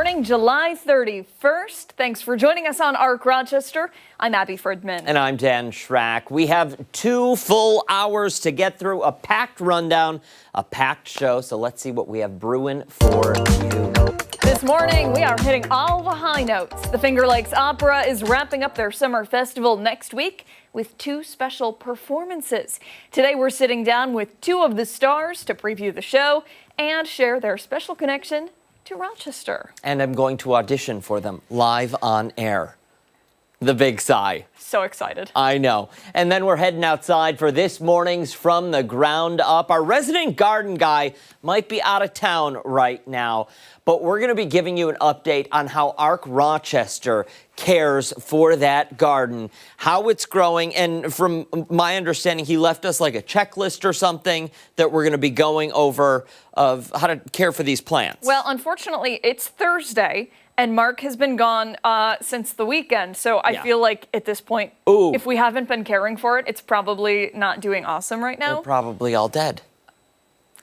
morning, July 31st. Thanks for joining us on ARC Rochester. I'm Abby Fridmann. And I'm Dan Schrack. We have 2 full hours to get through a packed rundown, a packed show. So let's see what we have brewing for you. This morning, we are hitting all the high notes. The Finger Lakes Opera is wrapping up their summer festival next week with 2 special performances. Today, we're sitting down with 2 of the stars to preview the show and share their special connection to Rochester. And I'm going to audition for them live on air. The big sigh. So excited. I know. And then we're heading outside for this morning's From the Ground Up. Our resident garden guy might be out of town right now, but we're going to be giving you an update on how ARC Rochester cares for that garden, how it's growing, and from my understanding, he left us like a checklist or something that we're going to be going over of how to care for these plants. Well, unfortunately, it's Thursday, and Mark has been gone since the weekend, so I feel like at this point, if we haven't been caring for it, it's probably not doing awesome right now. They're probably all dead.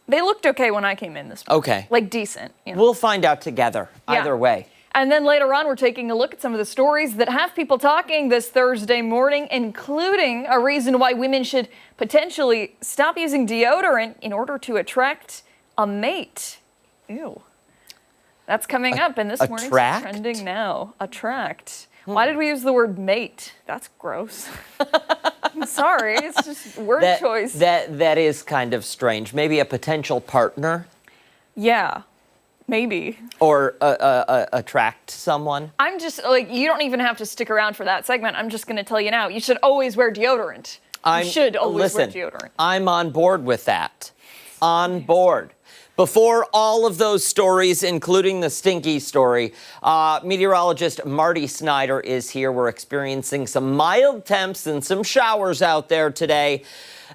They looked okay when I came in this morning. Okay. Like decent. You know? We'll find out together, either way. And then later on, we're taking a look at some of the stories that have people talking this Thursday morning, including a reason why women should potentially stop using deodorant in order to attract a mate. Ew. That's coming up in this morning's Trending Now. Attract. Why did we use the word mate? That's gross. I'm sorry, it's just word choice. That is kind of strange. Maybe a potential partner? Yeah, maybe. Or attract someone? I'm just, like, you don't even have to stick around for that segment. I'm just going to tell you now. You should always wear deodorant. You should always wear deodorant. I'm on board with that. On board. Before all of those stories, including the stinky story, meteorologist Marty Snyder is here. We're experiencing some mild temps and some showers out there today.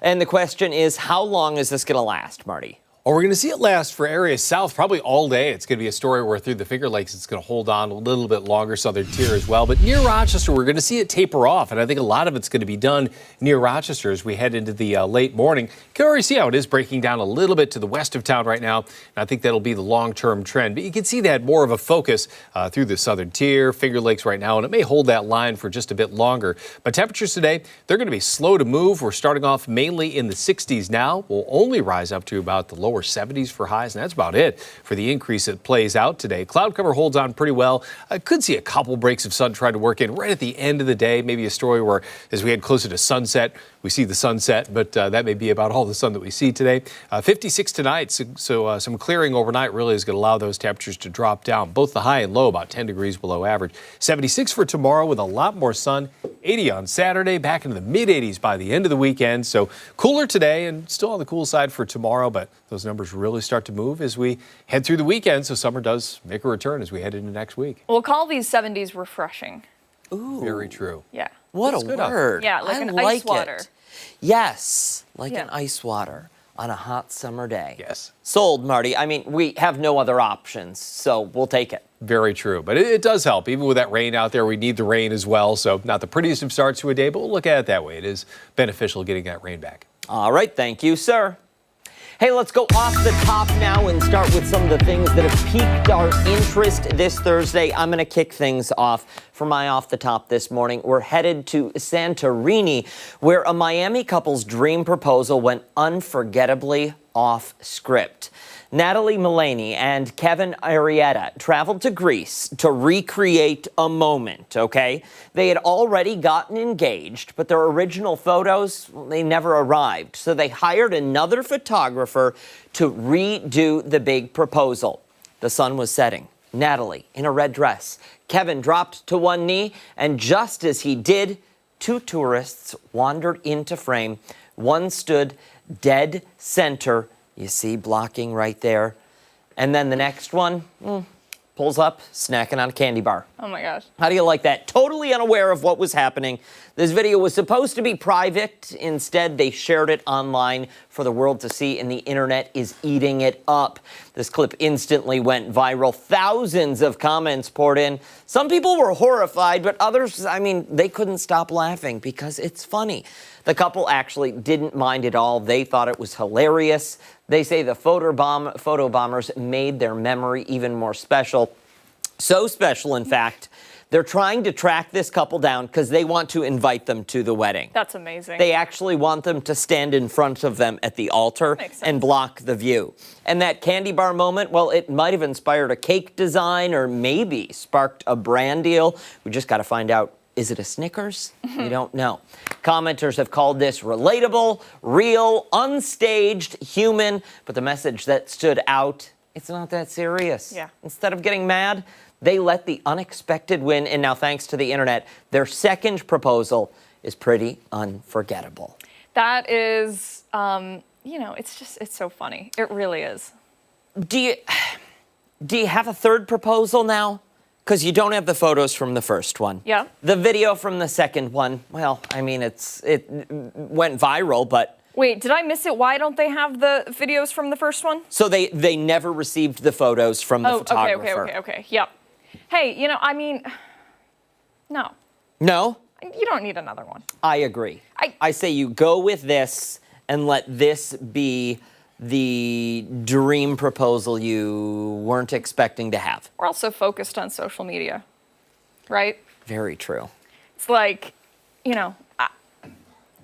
And the question is, how long is this going to last, Marty? Well, we're going to see it last for areas south probably all day. It's going to be a story where through the Finger Lakes it's going to hold on a little bit longer, southern tier as well. But near Rochester, we're going to see it taper off. And I think a lot of it's going to be done near Rochester as we head into the late morning. You can already see how it is breaking down a little bit to the west of town right now. And I think that'll be the long-term trend. But you can see that more of a focus through the southern tier, Finger Lakes right now. And it may hold that line for just a bit longer. But temperatures today, they're going to be slow to move. We're starting off mainly in the 60s now. We'll only rise up to about the lower 70s for highs, and that's about it for the increase that plays out today. Cloud cover holds on pretty well. I could see a couple breaks of sun trying to work in right at the end of the day. Maybe a story where as we head closer to sunset, we see the sunset, but that may be about all the sun that we see today. 56 tonight, so some clearing overnight really is going to allow those temperatures to drop down. Both the high and low about 10 degrees below average. 76 for tomorrow with a lot more sun. 80 on Saturday, back into the mid-80s by the end of the weekend. So cooler today and still on the cool side for tomorrow, but those numbers really start to move as we head through the weekend. So summer does make a return as we head into next week. We'll call these 70s refreshing. Ooh. Very true. Yeah. What a word. Yeah, like an ice water. Yes, like an ice water on a hot summer day. Yes. Sold, Marty. I mean, we have no other options, so we'll take it. Very true. But it does help. Even with that rain out there, we need the rain as well. So not the prettiest of starts to a day, but we'll look at it that way. It is beneficial getting that rain back. All right. Thank you, sir. Hey, let's go off the top now and start with some of the things that have piqued our interest this Thursday. I'm going to kick things off for my off the top this morning. We're headed to Santorini, where a Miami couple's dream proposal went unforgettably off script. Natalie Mulaney and Kevin Arietta traveled to Greece to recreate a moment, okay? They had already gotten engaged, but their original photos, they never arrived. So they hired another photographer to redo the big proposal. The sun was setting. Natalie in a red dress. Kevin dropped to one knee, and just as he did, 2 tourists wandered into frame. One stood dead center. You see, blocking right there. And then the next one pulls up, snacking on a candy bar. Oh my gosh. How do you like that? Totally unaware of what was happening. This video was supposed to be private. Instead, they shared it online for the world to see, and the internet is eating it up. This clip instantly went viral. Thousands of comments poured in. Some people were horrified, but others, I mean, they couldn't stop laughing because it's funny. The couple actually didn't mind at all. They thought it was hilarious. They say the photo bombers made their memory even more special. So special, in fact, they're trying to track this couple down because they want to invite them to the wedding. That's amazing. They actually want them to stand in front of them at the altar and block the view. And that candy bar moment, well, it might have inspired a cake design or maybe sparked a brand deal. We just got to find out, is it a Snickers? We don't know. Commenters have called this relatable, real, unstaged, human, but the message that stood out, it's not that serious. Yeah. Instead of getting mad, they let the unexpected win, and now thanks to the internet, their second proposal is pretty unforgettable. That is, it's so funny. It really is. Do you have a third proposal now? Because you don't have the photos from the first one. Yeah. The video from the second one, well, I mean, it went viral, but... Wait, did I miss it? Why don't they have the videos from the first one? So they never received the photos from the photographer. Okay. Yep. Hey, no. No? You don't need another one. I agree. I say you go with this and let this be the dream proposal you weren't expecting to have. We're also focused on social media, right? Very true. It's like,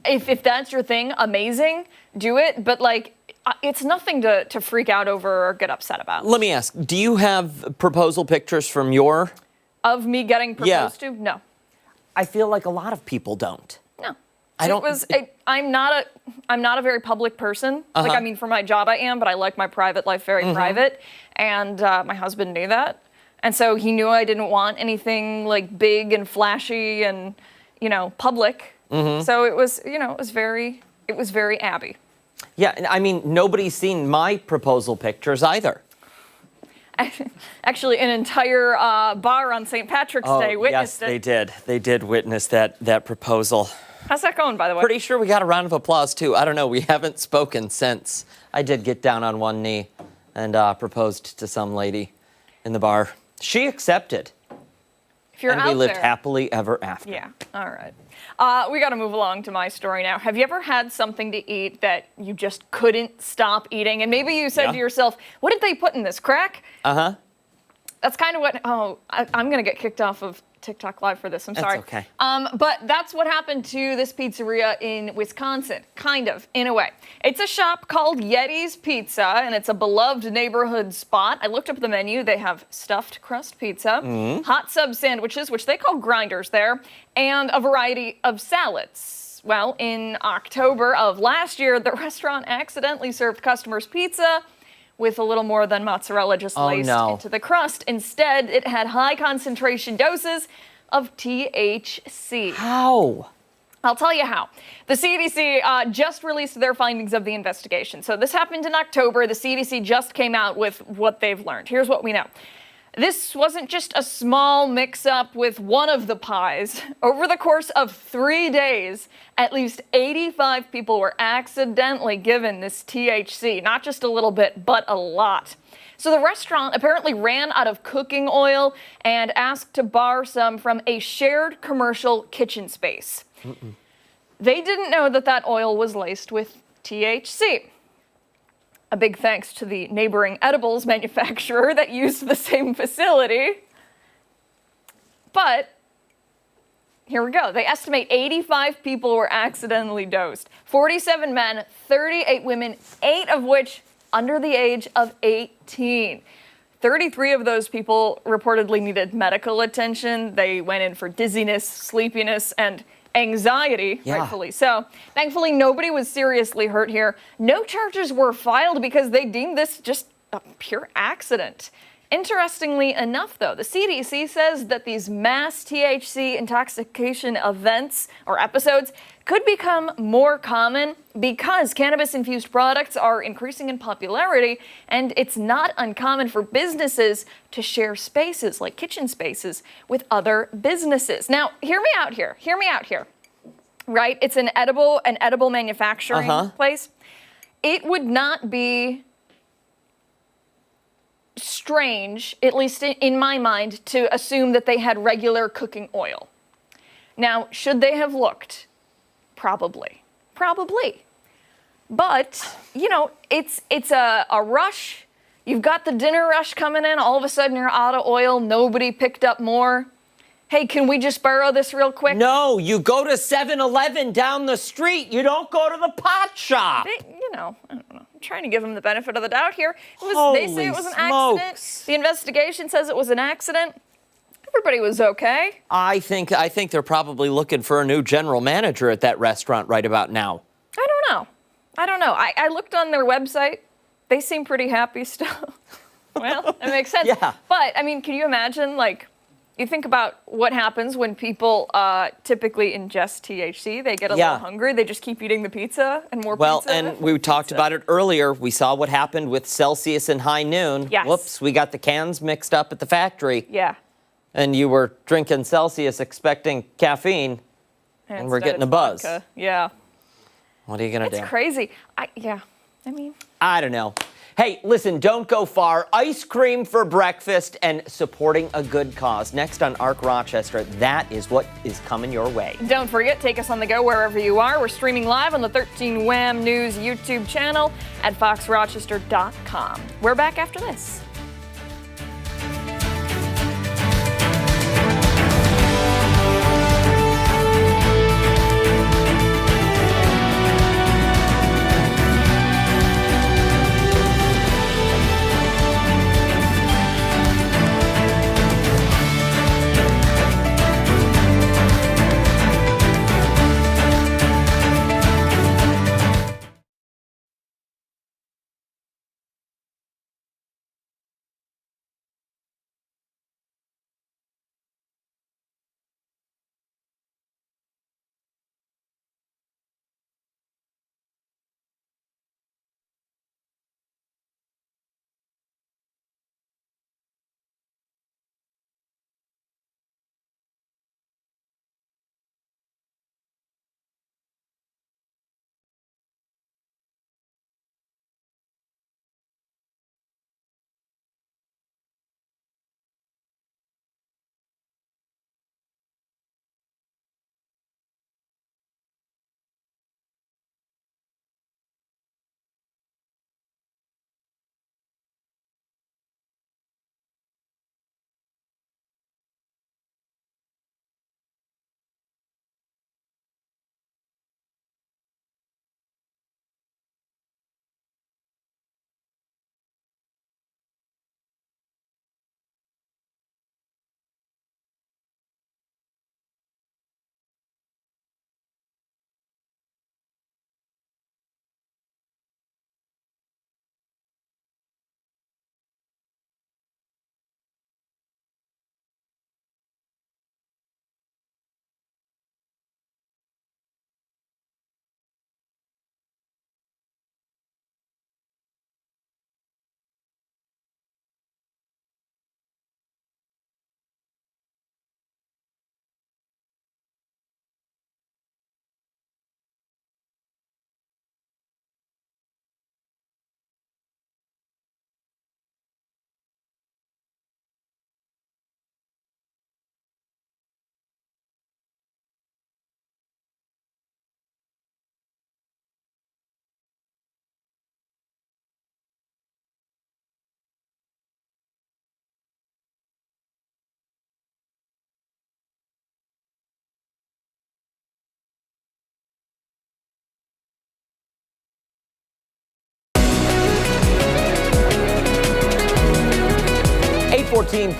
if that's your thing, amazing, do it. But it's nothing to freak out over or get upset about. Let me ask, do you have proposal pictures from your... Of me getting proposed to? No. I feel like a lot of people don't. No. I don't... I'm not a very public person. For my job I am, but I like my private life very private. And my husband knew that. And so he knew I didn't want anything big and flashy and, public. So it was very Abby. Yeah, I mean, nobody's seen my proposal pictures either. Actually, an entire bar on St. Patrick's Day witnessed it. Yes, they did witness that proposal. How's that going, by the way? Pretty sure we got a round of applause, too. I don't know. We haven't spoken since. I did get down on one knee and proposed to some lady in the bar. She accepted. If you're and out we lived there. happily ever after. Yeah, all right. We got to move along to my story now. Have you ever had something to eat that you just couldn't stop eating? And maybe you said to yourself, what did they put in this, crack? Uh-huh. That's kind of what, I'm going to get kicked off of TikTok Live for this. I'm sorry. That's okay. But that's what happened to this pizzeria in Wisconsin, kind of, in a way. It's a shop called Yeti's Pizza, and it's a beloved neighborhood spot. I looked up the menu. They have stuffed crust pizza, hot sub sandwiches, which they call grinders there, and a variety of salads. Well, in October of last year, the restaurant accidentally served customers pizza with a little more than mozzarella just laced into the crust. Instead, it had high concentration doses of THC. How? I'll tell you how. The CDC just released their findings of the investigation. So this happened in October. The CDC just came out with what they've learned. Here's what we know. This wasn't just a small mix-up with one of the pies. Over the course of 3 days, at least 85 people were accidentally given this THC. Not just a little bit, but a lot. So the restaurant apparently ran out of cooking oil and asked to borrow some from a shared commercial kitchen space. They didn't know that oil was laced with THC. A big thanks to the neighboring edibles manufacturer that used the same facility. But here we go. They estimate 85 people were accidentally dosed. 47 men, 38 women, 8 of which under the age of 18. 33 of those people reportedly needed medical attention. They went in for dizziness, sleepiness, and anxiety, rightfully so. Thankfully, nobody was seriously hurt here. No charges were filed because they deemed this just a pure accident. Interestingly enough, though, the CDC says that these mass THC intoxication events or episodes could become more common because cannabis-infused products are increasing in popularity, and it's not uncommon for businesses to share spaces, like kitchen spaces, with other businesses. Now, hear me out here. Right? It's an edible manufacturing place. It would not be strange, at least in my mind, to assume that they had regular cooking oil. Now, should they have looked? Probably. But, it's a rush. You've got the dinner rush coming in. All of a sudden, you're out of oil. Nobody picked up more. Hey, can we just borrow this real quick? No, you go to 7-Eleven down the street. You don't go to the pot shop. I don't know. I'm trying to give them the benefit of the doubt here. They say it was an Holy accident. smokes. The investigation says it was an accident. Everybody was okay. I think they're probably looking for a new general manager at that restaurant right about now. I don't know. I looked on their website. They seem pretty happy still. Well, that makes sense. Yeah. But, I mean, can you imagine, like, you think about what happens when people typically ingest THC. They get a little hungry. They just keep eating the pizza and more pizza. Well, and we talked about it earlier. We saw what happened with Celsius and High Noon. Yes. Whoops, we got the cans mixed up at the factory. Yeah. And you were drinking Celsius expecting caffeine, and we're Instead getting a it's buzz. vodka. Yeah. What are you going to do? It's crazy. I don't know. Hey, listen, don't go far. Ice cream for breakfast and supporting a good cause. Next on Arc Rochester, that is what is coming your way. Don't forget, take us on the go wherever you are. We're streaming live on the 13 Wham News YouTube channel at foxrochester.com. We're back after this.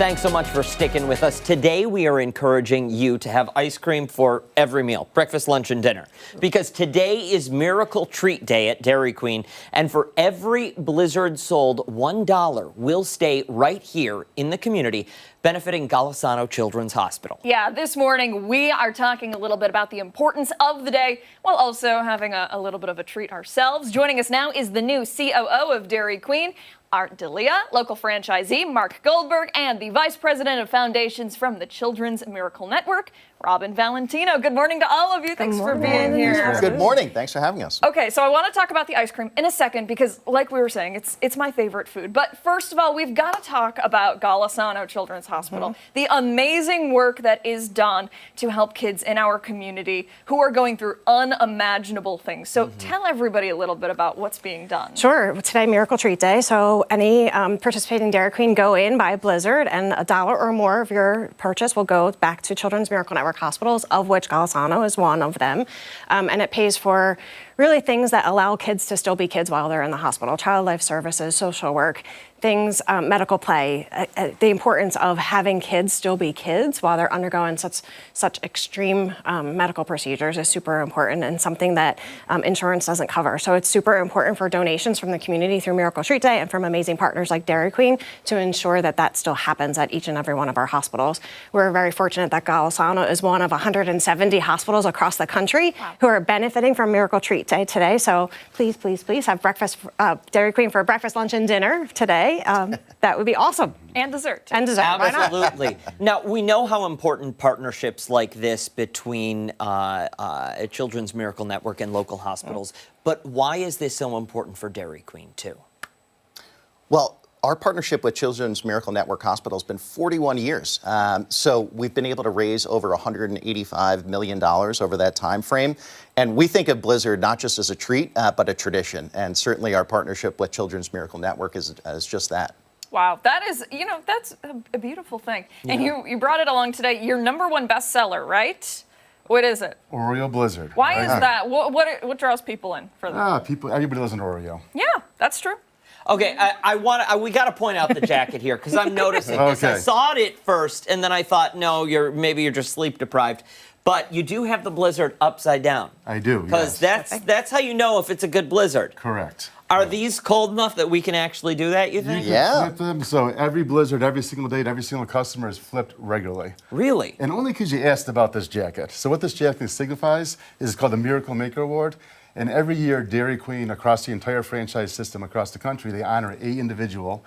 Thanks so much for sticking with us. Today, we are encouraging you to have ice cream for every meal, breakfast, lunch, and dinner. Because today is Miracle Treat Day at Dairy Queen. And for every Blizzard sold, $1 will stay right here in the community, benefiting Golisano Children's Hospital. Yeah, this morning we are talking a little bit about the importance of the day while also having a little bit of a treat ourselves. Joining us now is the new COO of Dairy Queen, Art D'Elia, local franchisee Mark Goldberg, and the Vice President of Foundations from the Children's Miracle Network, Robin Valentino. Good morning to all of you. Thanks for being here. Good morning. Thanks for having us. Okay, so I want to talk about the ice cream in a second because, like we were saying, it's my favorite food. But first of all, we've got to talk about Golisano Children's Hospital, the amazing work that is done to help kids in our community who are going through unimaginable things. So tell everybody a little bit about what's being done. Sure. Today, Miracle Treat Day. So any participating Dairy Queen go in, buy a Blizzard, and $1 or more of your purchase will go back to Children's Miracle Network hospitals, of which Golisano is one of them. And it pays for really things that allow kids to still be kids while they're in the hospital. Child life services, social work, things, medical play, the importance of having kids still be kids while they're undergoing such extreme medical procedures is super important and something that insurance doesn't cover. So it's super important for donations from the community through Miracle Treat Day and from amazing partners like Dairy Queen to ensure that that still happens at each and every one of our hospitals. We're very fortunate that Golisano is one of 170 hospitals across the country who are benefiting from Miracle Treat Day today. So please, please, please have breakfast, Dairy Queen for breakfast, lunch, and dinner today. That would be awesome. And dessert. And dessert. Why not? Absolutely. Now, we know how important partnerships like this between Children's Miracle Network and local hospitals, but why is this so important for Dairy Queen, too? Well, our partnership with Children's Miracle Network Hospital has been 41 years. So we've been able to raise over $185 million over that time frame. And we think of Blizzard not just as a treat, but a tradition. And certainly our partnership with Children's Miracle Network is just that. Wow, that is, that's a beautiful thing. Yeah. And you brought it along today. Your #1 bestseller, right? What is it? Oreo Blizzard. Why is that? What draws people in for that? Everybody loves an Oreo. Yeah, that's true. Okay, we got to point out the jacket here because I'm noticing this. I Okay. saw it at first, and then I thought, no, maybe you're just sleep deprived. But you do have the Blizzard upside down. I do, Because yes. that's how you know if it's a good Blizzard. Correct. Are these cold enough that we can actually do that, you think? Yeah. Flip them, so every Blizzard, every single day, every single customer is flipped regularly. Really? And only because you asked about this jacket. So what this jacket signifies is called the Miracle Maker Award. And every year, Dairy Queen, across the entire franchise system across the country, they honor an individual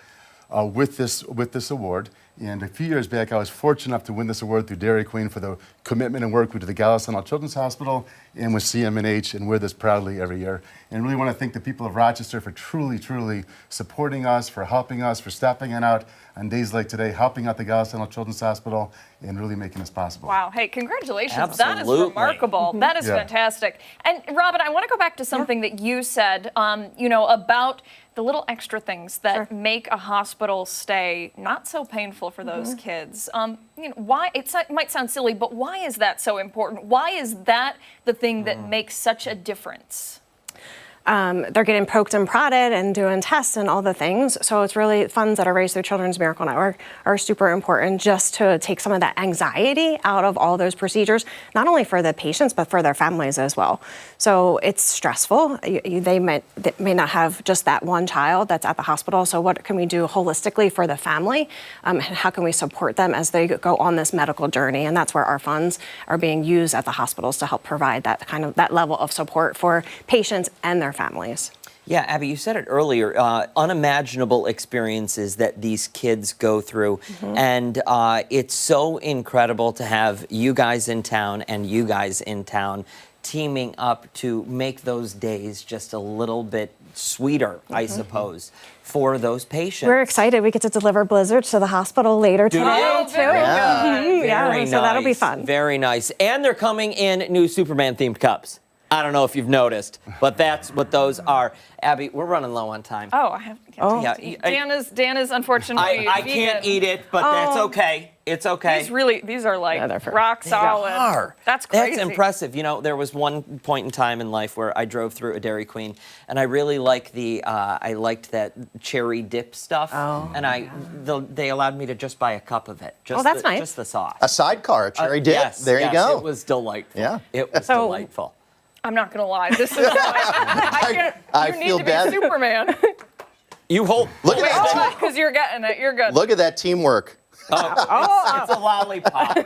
with this award. And a few years back, I was fortunate enough to win this award through Dairy Queen for the commitment and work we do to the Golisano Children's Hospital and with CMNH, and wear this proudly every year. And really want to thank the people of Rochester for truly, truly supporting us, for helping us, for stepping in out on days like today, helping out the Golisano Children's Hospital, and really making this possible. Wow. Hey, congratulations. Absolutely. That is remarkable. That is Yeah. fantastic. And Robin, I want to go back to something that you said, about the little extra things that make a hospital stay not so painful for those kids. Why? It might sound silly, but why is that so important? Why is that the thing that makes such a difference? They're getting poked and prodded and doing tests and all the things. So it's really funds that are raised through Children's Miracle Network are super important just to take some of that anxiety out of all those procedures, not only for the patients, but for their families as well. So it's stressful. They may not have just that one child that's at the hospital. So what can we do holistically for the family? And how can we support them as they go on this medical journey? And that's where our funds are being used at the hospitals to help provide that level of support for patients and their families. Yeah, Abby, you said it earlier, unimaginable experiences that these kids go through. And it's so incredible to have you guys in town and you guys in town teaming up to make those days just a little bit sweeter, I suppose, for those patients. We're excited. We get to deliver blizzards to the hospital later today, too. Very good. Very So that'll be nice. fun. Very nice. And they're coming in new Superman-themed cups. I don't know if you've noticed, but that's what those are. Abby, we're running low on time. Oh, I have to get to eat. Dan is unfortunately I can't vegan. eat it, but that's okay. It's okay. These are like they're fair. rock solid. They are. That's crazy. That's impressive. There was one point in time in life where I drove through a Dairy Queen, and I really liked I liked that cherry dip stuff. Oh. And they allowed me to just buy a cup of it. Just that's the, nice. Just the sauce. A sidecar, cherry dip. Yes, there you yes, go. It was delightful. Yeah. It was So- delightful. I'm not gonna lie. This is like, I you feel need to bad. be Superman. You hold. Look at that. Because you're getting it. You're good. Look at that teamwork. It's a lollipop.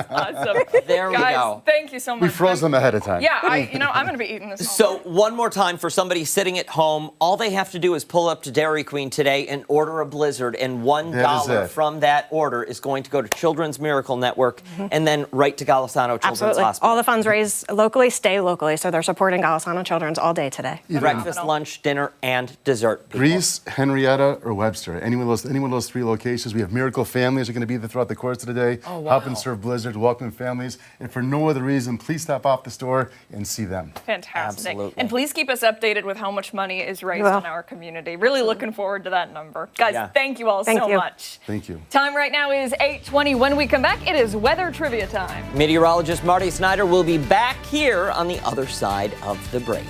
Awesome. There we Guys, go. thank you so much. We froze them ahead of time. Yeah, I'm going to be eating this. all So day. one more time for somebody sitting at home, all they have to do is pull up to Dairy Queen today and order a Blizzard, and $1 That is it. from that order is going to go to Children's Miracle Network and then right to Golisano Children's Absolutely. Hospital. All the funds raised locally stay locally, so they're supporting Golisano Children's all day today. Breakfast, lunch, dinner, and dessert. people. Greece, Henrietta, or Webster. Any one of those 3 locations. We have Miracle Families are going to be there throughout the course of the day, helping serve Blizzard, welcoming families. And for no other reason, please stop off the store and see them. Fantastic. Absolutely. And please keep us updated with how much money is raised will. in our community. Really looking forward to that number. Guys, Yeah. thank you all Thank so you. much. Thank you. Time right now is 8:20. When we come back, it is weather trivia time. Meteorologist Marty Snyder will be back here on the other side of the break.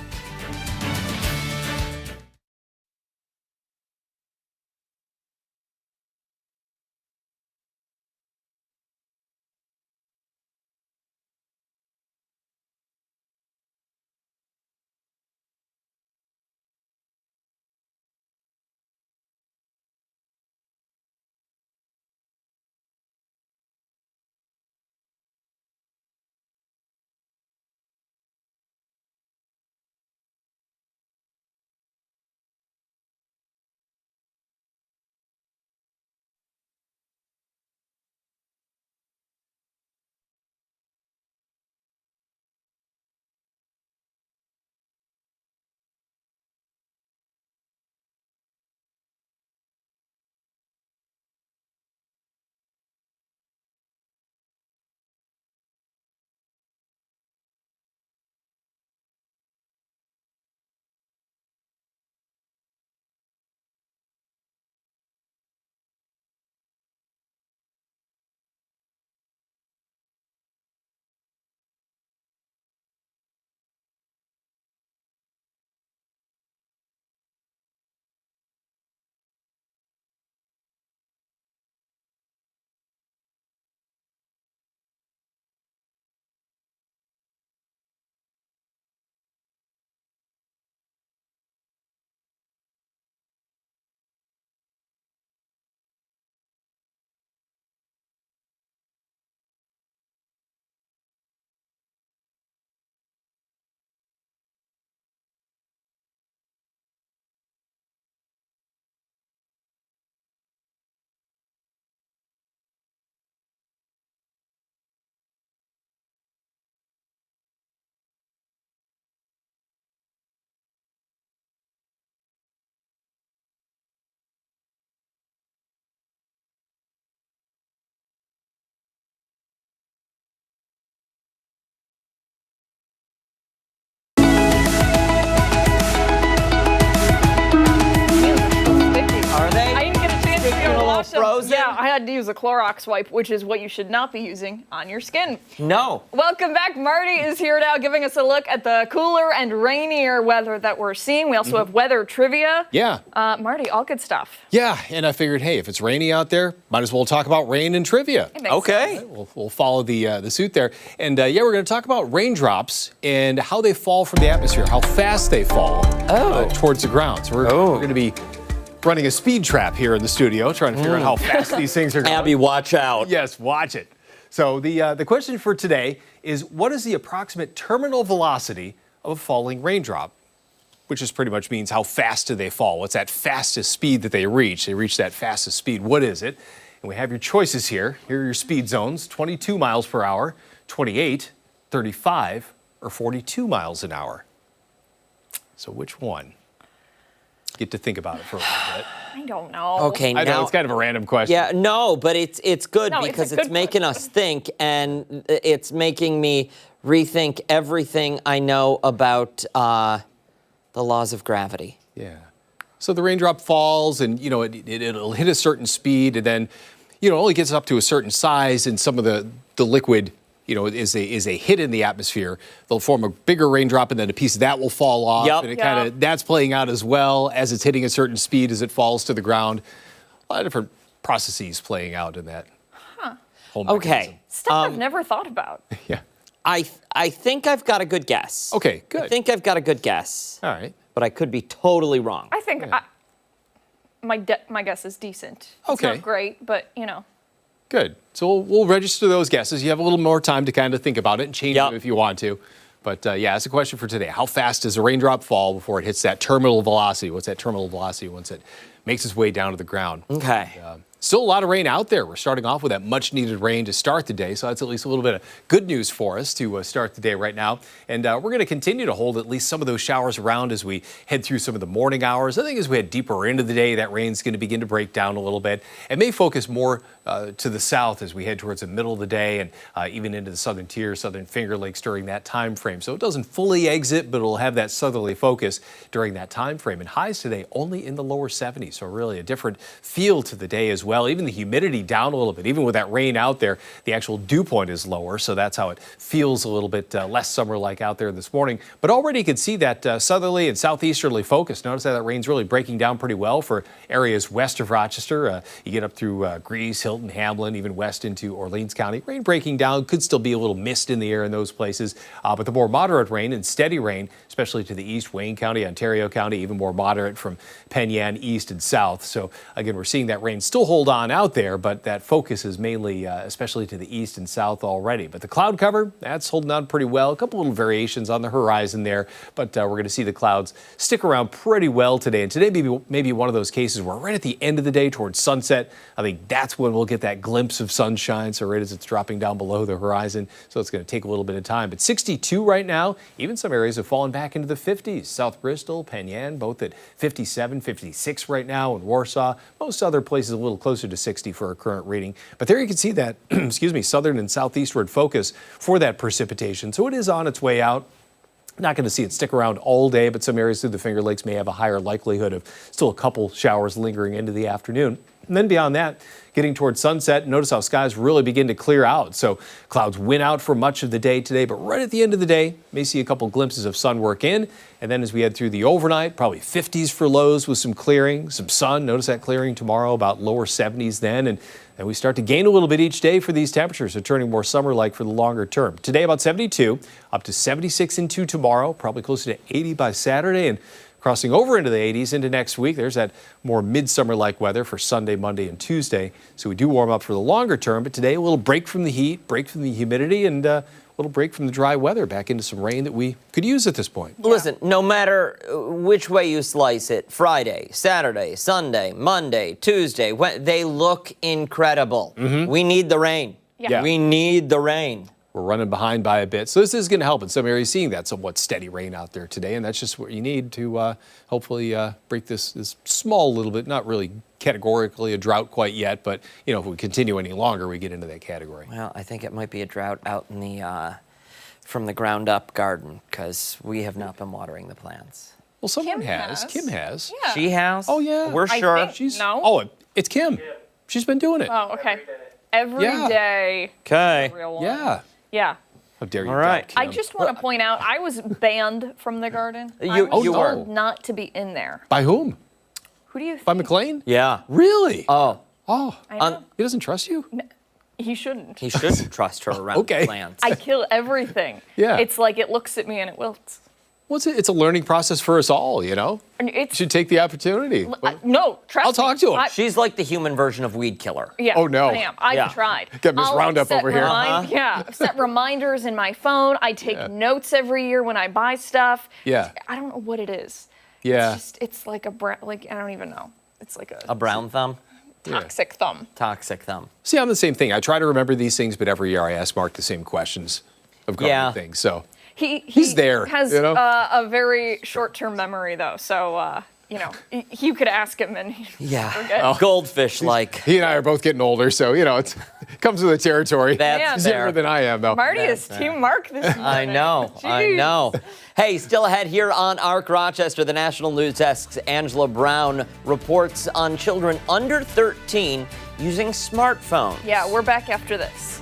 Are they? I didn't get a chance to Sticking a go little wash them. frozen? Yeah, I had to use a Clorox wipe, which is what you should not be using on your skin. No. Welcome back. Marty is here now giving us a look at the cooler and rainier weather that we're seeing. We also have weather trivia. Yeah. Marty, all good stuff. Yeah, and I figured, hey, if it's rainy out there, might as well talk about rain and trivia. It makes Okay. sense. We'll follow the suit there. And yeah, we're going to talk about raindrops and how they fall from the atmosphere, how fast they fall towards the ground. So we're going to be running a speed trap here in the studio, trying to figure out how fast these things are going. Abby, watch out. Yes, watch it. So the question for today is, what is the approximate terminal velocity of a falling raindrop? Which just pretty much means how fast do they fall? What's that fastest speed that they reach? They reach that fastest speed. What is it? And we have your choices here. Here are your speed zones: 22 miles per hour, 28, 35, or 42 miles an hour. So which one? Get to think about it for a little bit. I don't know. Okay, I know now. it's kind of a random question. Yeah, no, but it's good No, it's a because good it's making us question. think, and it's making me rethink everything I know about the laws of gravity. Yeah. So the raindrop falls, and it'll hit a certain speed, and then it only gets up to a certain size, and some of the liquid is a hit in the atmosphere. They'll form a bigger raindrop, and then a piece of that will fall off, Yep. and it Yeah. kind of that's playing out as well as it's hitting a certain speed as it falls to the ground. A lot of different processes playing out in that. Whole mechanism. Okay. Stuff I've never thought about. Yeah. I think I've got a good guess. Okay. Good. I think I've got a good guess, All right. but I could be totally wrong. I think my guess is decent. It's Okay. not great, but you know. Good. So we'll register those guesses. You have a little more time to kind of think about it and change them if you want to. But yeah, that's a question for today. How fast does a raindrop fall before it hits that terminal velocity? What's that terminal velocity once it makes its way down to the ground? Okay. Still a lot of rain out there. We're starting off with that much needed rain to start the day. So that's at least a little bit of good news for us to start the day right now. And we're going to continue to hold at least some of those showers around as we head through some of the morning hours. I think as we head deeper into the day, that rain's going to begin to break down a little bit. It may focus more to the south as we head towards the middle of the day and even into the southern tier, southern Finger Lakes during that time frame. So it doesn't fully exit, but it'll have that southerly focus during that time frame. And highs today only in the lower 70s. So really a different feel to the day as well. Even the humidity down a little bit. Even with that rain out there, the actual dew point is lower. So that's how it feels a little bit less summer-like out there this morning. But already you can see that southerly and southeasterly focus. Notice how that rain's really breaking down pretty well for areas west of Rochester. You get up through Greece, Hilton, Hamlin, even west into Orleans County. Rain breaking down. Could still be a little mist in the air in those places. But the more moderate rain and steady rain, especially to the east, Wayne County, Ontario County, even more moderate from Penn Yan east and south. So again, we're seeing that rain still hold on out there, but that focus is mainly, especially to the east and south already. But the cloud cover, that's holding on pretty well. A couple little variations on the horizon there, but we're going to see the clouds stick around pretty well today. And today maybe one of those cases where right at the end of the day towards sunset, I think that's when we'll get that glimpse of sunshine. So right as it's dropping down below the horizon, so it's going to take a little bit of time. But 62 right now, even some areas have fallen back into the 50s. South Bristol, Penn Yan, both at 57, 56 right now in Warsaw. Most other places a little closer to 60 for our current reading. But there you can see that, excuse me, southern and southeastward focus for that precipitation. So it is on its way out. Not going to see it stick around all day, but some areas through the Finger Lakes may have a higher likelihood of still a couple showers lingering into the afternoon. And then beyond that, getting towards sunset, notice how skies really begin to clear out. So clouds win out for much of the day today, but right at the end of the day, may see a couple glimpses of sun work in. And then as we head through the overnight, probably 50s for lows with some clearing, some sun. Notice that clearing tomorrow, about lower 70s then. And then we start to gain a little bit each day for these temperatures, so turning more summer-like for the longer term. Today about 72, up to 76 into tomorrow, probably closer to 80 by Saturday, and crossing over into the 80s into next week. There's that more midsummer-like weather for Sunday, Monday, and Tuesday. So we do warm up for the longer term, but today a little break from the heat, break from the humidity, and a little break from the dry weather back into some rain that we could use at this point. Listen, no matter which way you slice it, Friday, Saturday, Sunday, Monday, Tuesday, they look incredible. We need the rain. Yeah. We need the rain. We're running behind by a bit. So this is going to help in some areas, seeing that somewhat steady rain out there today. And that's just what you need to hopefully break this small little bit, not really categorically a drought quite yet, but you know, if we continue any longer, we get into that category. Well, I think it might be a drought out in the from the ground up garden, because we have not been watering the plants. Well, someone Kim has. has. Kim has. Yeah. She has? Oh, yeah. We're I sure. think- She's, No? Oh, it's Kim. She's been doing it. Oh, okay. Every Yeah. day. Okay. Real one. Yeah. Yeah. How dare you? All right. doubt Kim. I just want to point out, I was banned from the garden. I You- was you were. told not to be in there. By whom? Who do you think? By McLean? Yeah. Really? Oh, Oh, I know. he doesn't trust you? He shouldn't. he shouldn't trust her around Okay. plants. I kill everything. Yeah. It's like it looks at me and it wilts. Well, it's a learning process for us all, you know? And You it's should take the opportunity. no, trust I'll talk me. to him. She's like the human version of weed killer. Yeah. Oh, no. I am. I've Yeah. tried. Got Miss I'll Roundup set over here. Yeah. Set reminders in my phone. I take notes every year when I buy stuff. Yeah. I don't know what it is. Yeah. It's like like I don't even know. It's like A brown thumb? toxic thumb. Toxic thumb. See, I'm the same thing. I try to remember these things, but every year I ask Mark the same questions of gardening Yeah. things. So He's there, Has you know? a very short-term memory though, so you know you could ask him and he'd Yeah. forget. Goldfish like. he and I are both getting older, so, you know, it comes with the territory. That's He's fair. younger than I am, though. Marty is Team Mark this morning. I know. Jeez. Hey, still ahead here on ARC Rochester, the National News Desk's Angela Brown reports on children under 13 using smartphones. Yeah, we're back after this.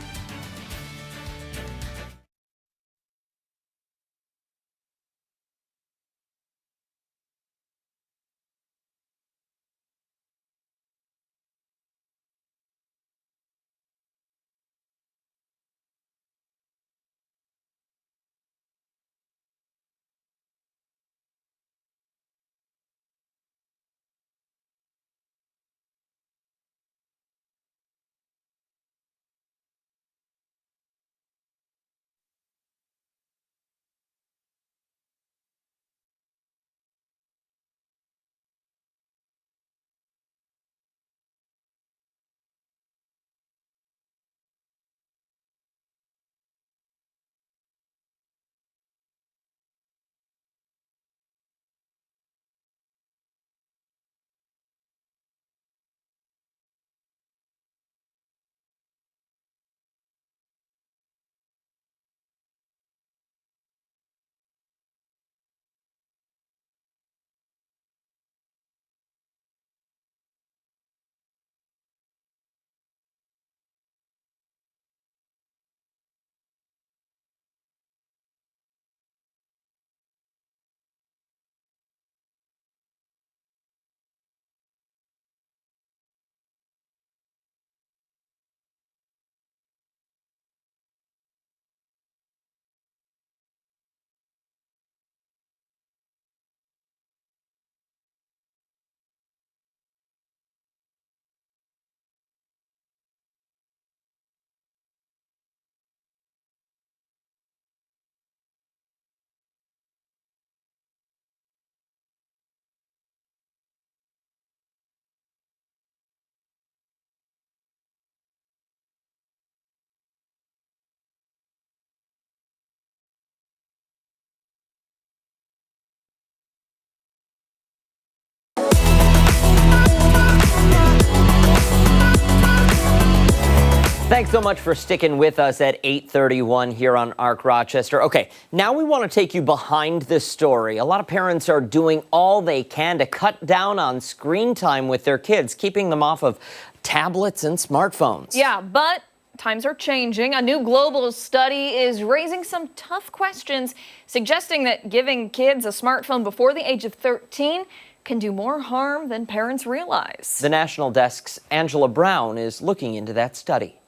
Thanks so much for sticking with us at 8:31 here on Arc Rochester. Okay, now we want to take you behind this story. A lot of parents are doing all they can to cut down on screen time with their kids, keeping them off of tablets and smartphones. Yeah, but times are changing. A new global study is raising some tough questions, suggesting that giving kids a smartphone before the age of 13 can do more harm than parents realize. The National Desk's Angela Brown is looking into that study.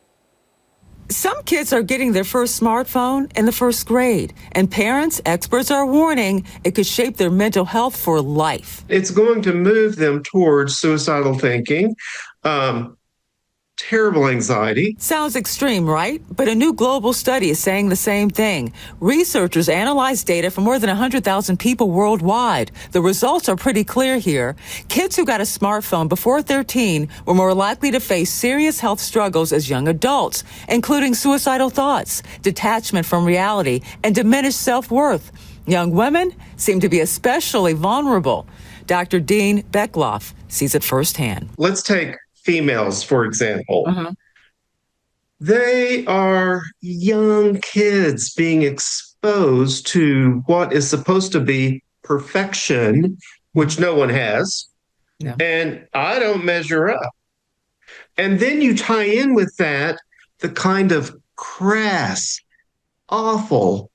Some kids are getting their first smartphone in the first grade, and parents, experts are warning it could shape their mental health for life. It's going to move them towards suicidal thinking, terrible anxiety. Sounds extreme, right? But a new global study is saying the same thing. Researchers analyzed data from more than 100,000 people worldwide. The results are pretty clear here. Kids who got a smartphone before 13 were more likely to face serious health struggles as young adults, including suicidal thoughts, detachment from reality, and diminished self-worth. Young women seem to be especially vulnerable. Dr. Dean Beckloff sees it firsthand. Let's take females, for example. They are young kids being exposed to what is supposed to be perfection, which no one has. No. And I don't measure up. And then you tie in with that the kind of crass, awful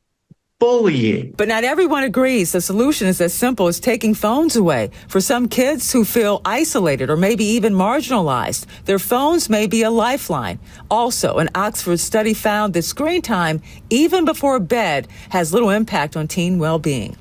bullying. But not everyone agrees the solution is as simple as taking phones away. For some kids who feel isolated or maybe even marginalized, their phones may be a lifeline. Also, an Oxford study found that screen time, even before bed, has little impact on teen well-being.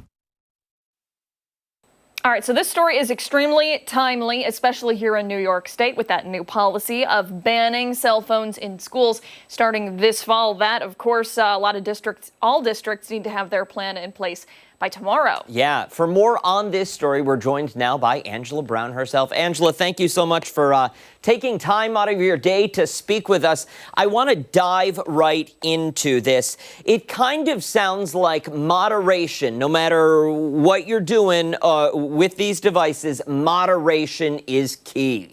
All right, so this story is extremely timely, especially here in New York State with that new policy of banning cell phones in schools starting this fall. That, of course, a lot of districts, all districts need to have their plan in place by tomorrow. Yeah, for more on this story, we're joined now by Angela Brown herself. Angela, thank you so much for taking time out of your day to speak with us. I want to dive right into this. It kind of sounds like moderation, no matter what you're doing with these devices, moderation is key.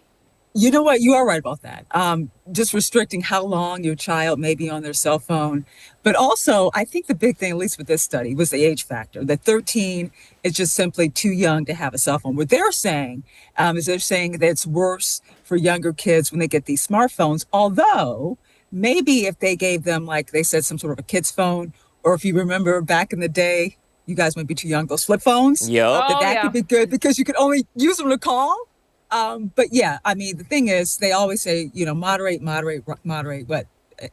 You know what? You are right about that. Just restricting how long your child may be on their cell phone. But also, I think the big thing, at least with this study, was the age factor. That 13 is just simply too young to have a cell phone. What they're saying is they're saying that it's worse for younger kids when they get these smartphones. Although, maybe if they gave them, like they said, some sort of a kid's phone, or if you remember back in the day, you guys might be too young, those flip phones. Yep. That could be good because you could only use them to call. But yeah, I mean, the thing is, they always say, you know, moderate, what,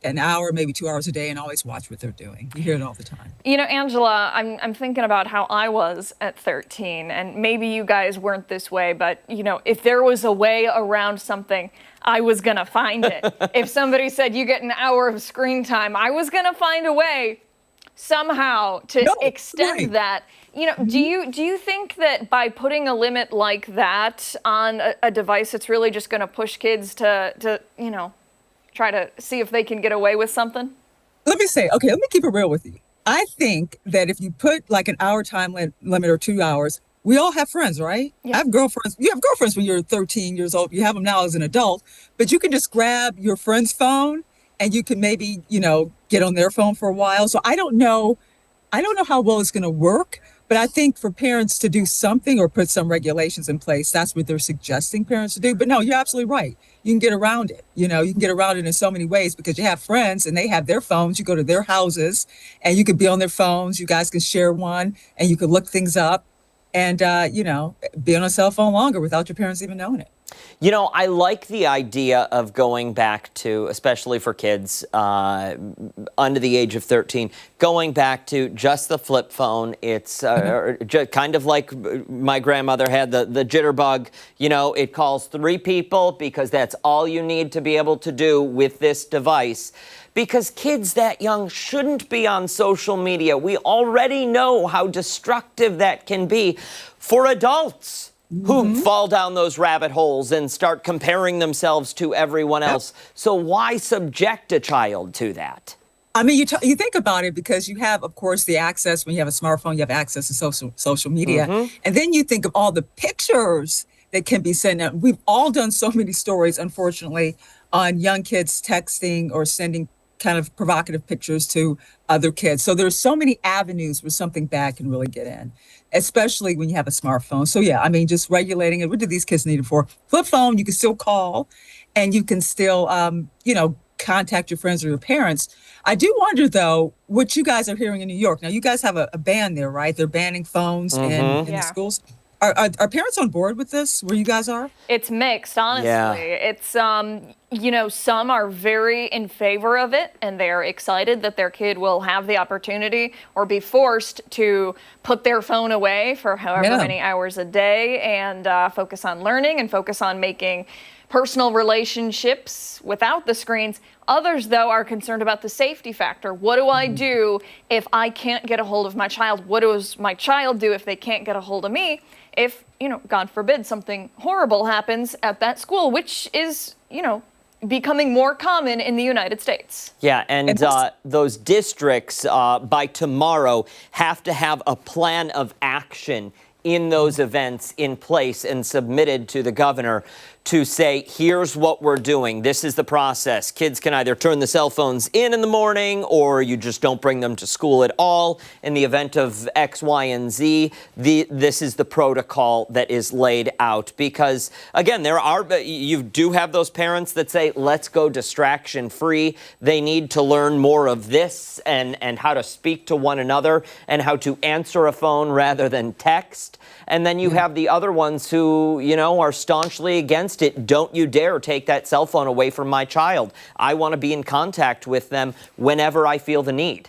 an hour, maybe 2 hours a day, and always watch what they're doing. You hear it all the time. You know, Angela, I'm thinking about how I was at 13, and maybe you guys weren't this way, but, you know, if there was a way around something, I was going to find it. If somebody said you get an hour of screen time, I was going to find a way somehow to extend that. You know, do you think that by putting a limit like that on a device, it's really just going to push kids to, you know, try to see if they can get away with something? Let me keep it real with you. I think that if you put like an hour time limit or 2 hours, we all have friends, right? Yeah. I have girlfriends. You have girlfriends when you're 13 years old. You have them now as an adult, but you can just grab your friend's phone and you can maybe, you know, get on their phone for a while. So I don't know how well it's going to work. But I think for parents to do something or put some regulations in place, that's what they're suggesting parents to do. But no, you're absolutely right. You can get around it. You know, you can get around it in so many ways because you have friends and they have their phones. You go to their houses and you could be on their phones. You guys can share one and you could look things up and, you know, be on a cell phone longer without your parents even knowing it. You know, I like the idea of going back to, especially for kids under the age of 13, going back to just the flip phone. It's kind of like my grandmother had the jitterbug. You know, it calls 3 people because that's all you need to be able to do with this device. Because kids that young shouldn't be on social media. We already know how destructive that can be for adults who fall down those rabbit holes and start comparing themselves to everyone else. So why subject a child to that? I mean, you think about it because you have, of course, the access. When you have a smartphone, you have access to social media. And then you think of all the pictures that can be sent out. We've all done so many stories, unfortunately, on young kids texting or sending kind of provocative pictures to other kids. So there's so many avenues where something bad can really get in, especially when you have a smartphone. So yeah, I mean, just regulating it. What do these kids need it for? Flip phone, you can still call and you can still, contact your friends or your parents. I do wonder though, what you guys are hearing in New York. Now you guys have a ban there, right? They're banning phones in the Yeah. schools. Are parents on board with this where you guys are? It's mixed, honestly. Yeah. It's, some are very in favor of it and they're excited that their kid will have the opportunity or be forced to put their phone away for however many hours a day and focus on learning and focus on making personal relationships without the screens. Others, though, are concerned about the safety factor. What do I do if I can't get a hold of my child? What does my child do if they can't get a hold of me? If, God forbid, something horrible happens at that school, which is, becoming more common in the United States. Yeah, and those districts by tomorrow have to have a plan of action in those events in place and submitted to the governor to say, here's what we're doing. This is the process. Kids can either turn the cell phones in the morning or you just don't bring them to school at all. In the event of X, Y, and Z, this is the protocol that is laid out. Because, again, you do have those parents that say, let's go distraction free. They need to learn more of this and how to speak to one another and how to answer a phone rather than text. And then you have the other ones who, are staunchly against it. Don't you dare take that cell phone away from my child. I want to be in contact with them whenever I feel the need.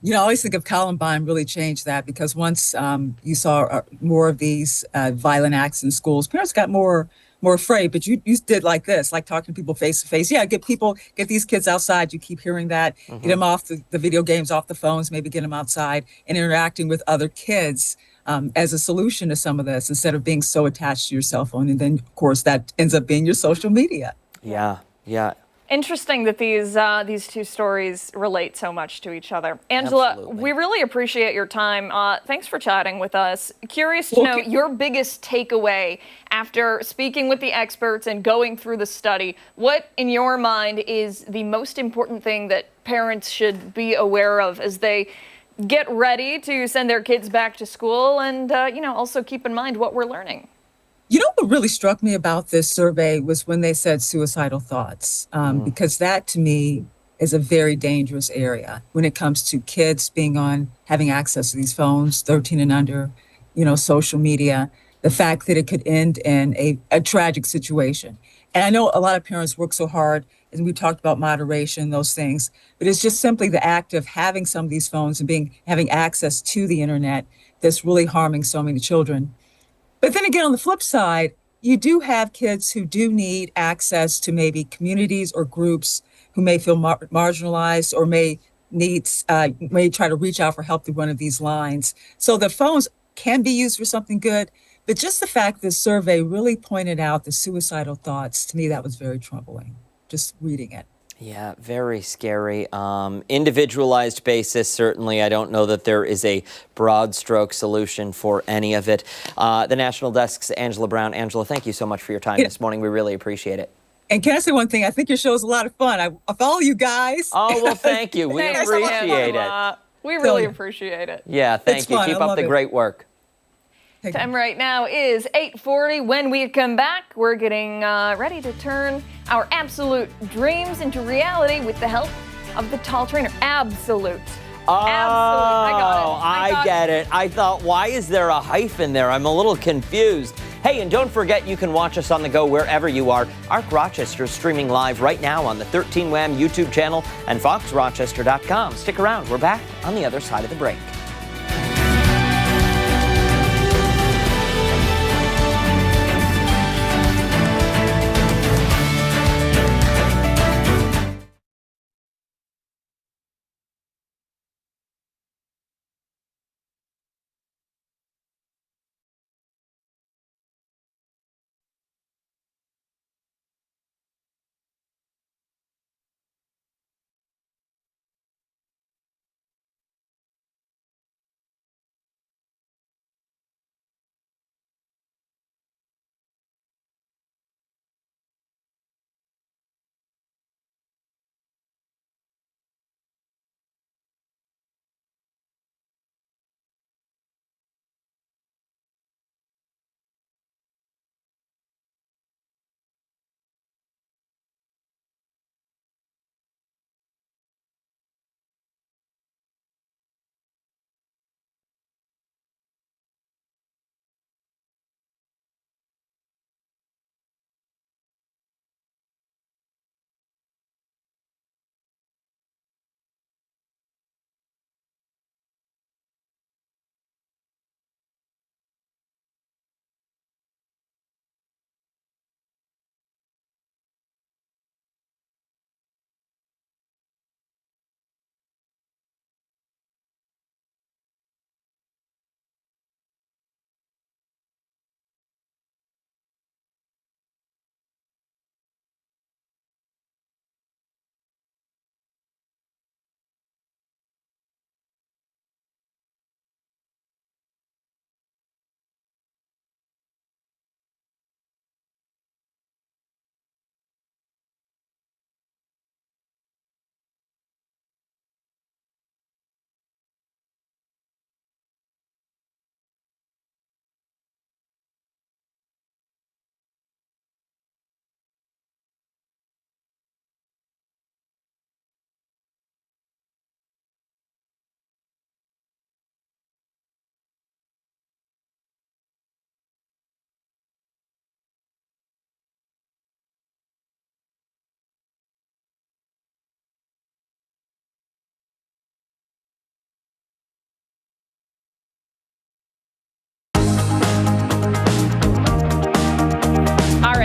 I always think of Columbine really changed that because once you saw more of these violent acts in schools, parents got more afraid. But you did like this, like talking to people face to face. Yeah, get these kids outside. You keep hearing that. Get them off the video games, off the phones, maybe get them outside and interacting with other kids. As a solution to some of this, instead of being so attached to your cell phone. And then, of course, that ends up being your social media. Yeah. Interesting that these two stories relate so much to each other. Angela, Absolutely. we really appreciate your time. Thanks for chatting with us. Curious to know your biggest takeaway after speaking with the experts and going through the study. What, in your mind, is the most important thing that parents should be aware of as they get ready to send their kids back to school and, also keep in mind what we're learning? What really struck me about this survey was when they said suicidal thoughts, because that to me is a very dangerous area when it comes to kids having access to these phones, 13 and under, social media, the fact that it could end in a tragic situation. And I know a lot of parents work so hard, and we talked about moderation, those things, but it's just simply the act of having some of these phones and having access to the internet that's really harming so many children. But then again, on the flip side, you do have kids who do need access to maybe communities or groups who may feel marginalized or may try to reach out for help through one of these lines. So the phones can be used for something good, but just the fact this survey really pointed out the suicidal thoughts, to me, that was very troubling, just reading it. Yeah, very scary. Individualized basis, certainly. I don't know that there is a broad stroke solution for any of it. The National Desk's Angela Brown. Angela, thank you so much for your time this morning. We really appreciate it. And can I say one thing? I think your show is a lot of fun. I follow you guys. Oh, well, thank you. We Thanks, appreciate it. Angela. We really appreciate it. Yeah, thank you. fun. Keep I up love the it. great work. Time right now is 8:40. When we come back, we're getting ready to turn our absolute dreams into reality with the help of the tall trainer. Absolute. Oh, I got it. I get it. I thought, why is there a hyphen there? I'm a little confused. Hey, and don't forget you can watch us on the go wherever you are. Arc Rochester is streaming live right now on the 13 Wham YouTube channel and foxrochester.com. Stick around. We're back on the other side of the break.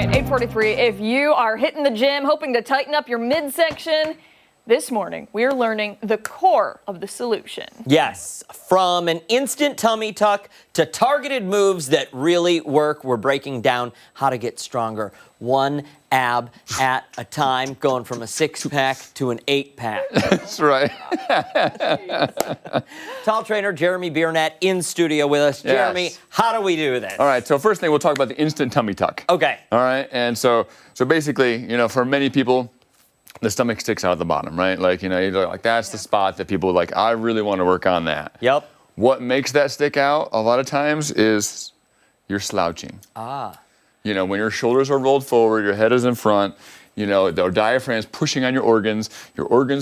right, 8:43. If you are hitting the gym, hoping to tighten up your midsection, this morning we're learning the core of the solution. Yes, from an instant tummy tuck to targeted moves that really work, we're breaking down how to get stronger. One ab at a time, going from a 6-pack to an 8-pack. That's right. Tall trainer Jeremy Biernat in studio with us. Yes. Jeremy, how do we do this? All right, so first thing, we'll talk about the instant tummy tuck. Okay. All right, and so basically, for many people, the stomach sticks out at the bottom, right? Like, you're like, that's the spot that people like, I really want to work on that. Yep. What makes that stick out a lot of times is you're slouching. When your shoulders are rolled forward, your head is in front, the diaphragm's pushing on your organs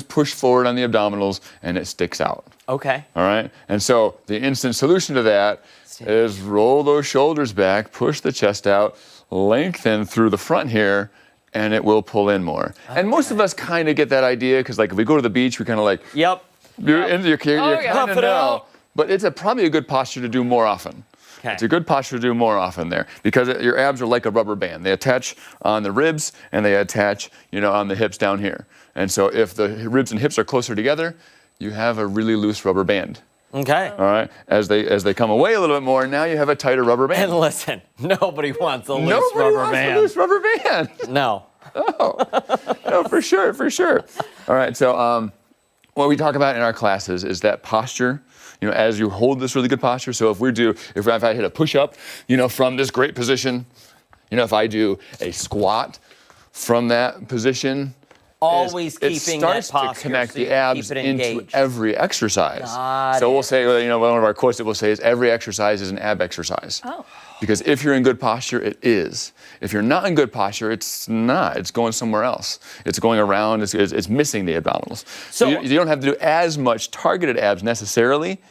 push forward on the abdominals, and it sticks out. Okay. All right? And so the instant solution to that is roll those shoulders back, push the chest out, lengthen through the front here, and it will pull in more. Okay. And most of us kind of get that idea because, like, if we go to the beach, we kind of like, yep. You're kind of know. But it's probably a good posture to do more often. Okay. It's a good posture to do more often there because your abs are like a rubber band. They attach on the ribs and they attach, on the hips down here. And so if the ribs and hips are closer together, you have a really loose rubber band. Okay. All right. As they come away a little bit more, now you have a tighter rubber band. And listen, nobody wants a loose rubber band. A loose rubber band. No. No, for sure. All right. So what we talk about in our classes is that posture. As you hold this really good posture. So if I hit a push-up, from this great position, if I do a squat from that position, always keeping that posture. It starts to connect the abs into every exercise. Got so we'll say, one of our quotes that we'll say is every exercise is an ab exercise. Oh. Because if you're in good posture, it is. If you're not in good posture, it's not. It's going somewhere else. It's going around. It's missing the abdominals. So you don't have to do as much targeted abs necessarily,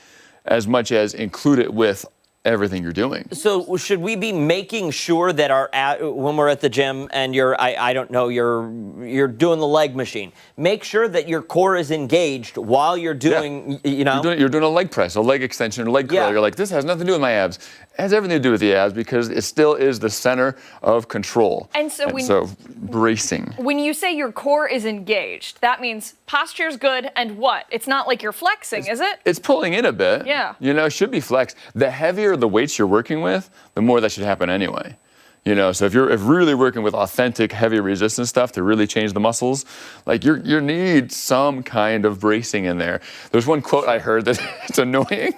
as much as include it with everything you're doing. So should we be making sure that when we're at the gym and you're doing the leg machine, make sure that your core is engaged while you're doing, You're doing a leg press, a leg extension, a leg curl. Yeah. You're like, this has nothing to do with my abs. It has everything to do with the abs because it still is the center of control. And so bracing. When you say your core is engaged, that means posture's good and what? It's not like you're flexing, is it? It's pulling in a bit. Yeah. It should be flexed. The heavier the weights you're working with, the more that should happen anyway. So if you're really working with authentic heavy resistance stuff to really change the muscles, like you need some kind of bracing in there. There's one quote I heard that it's annoying,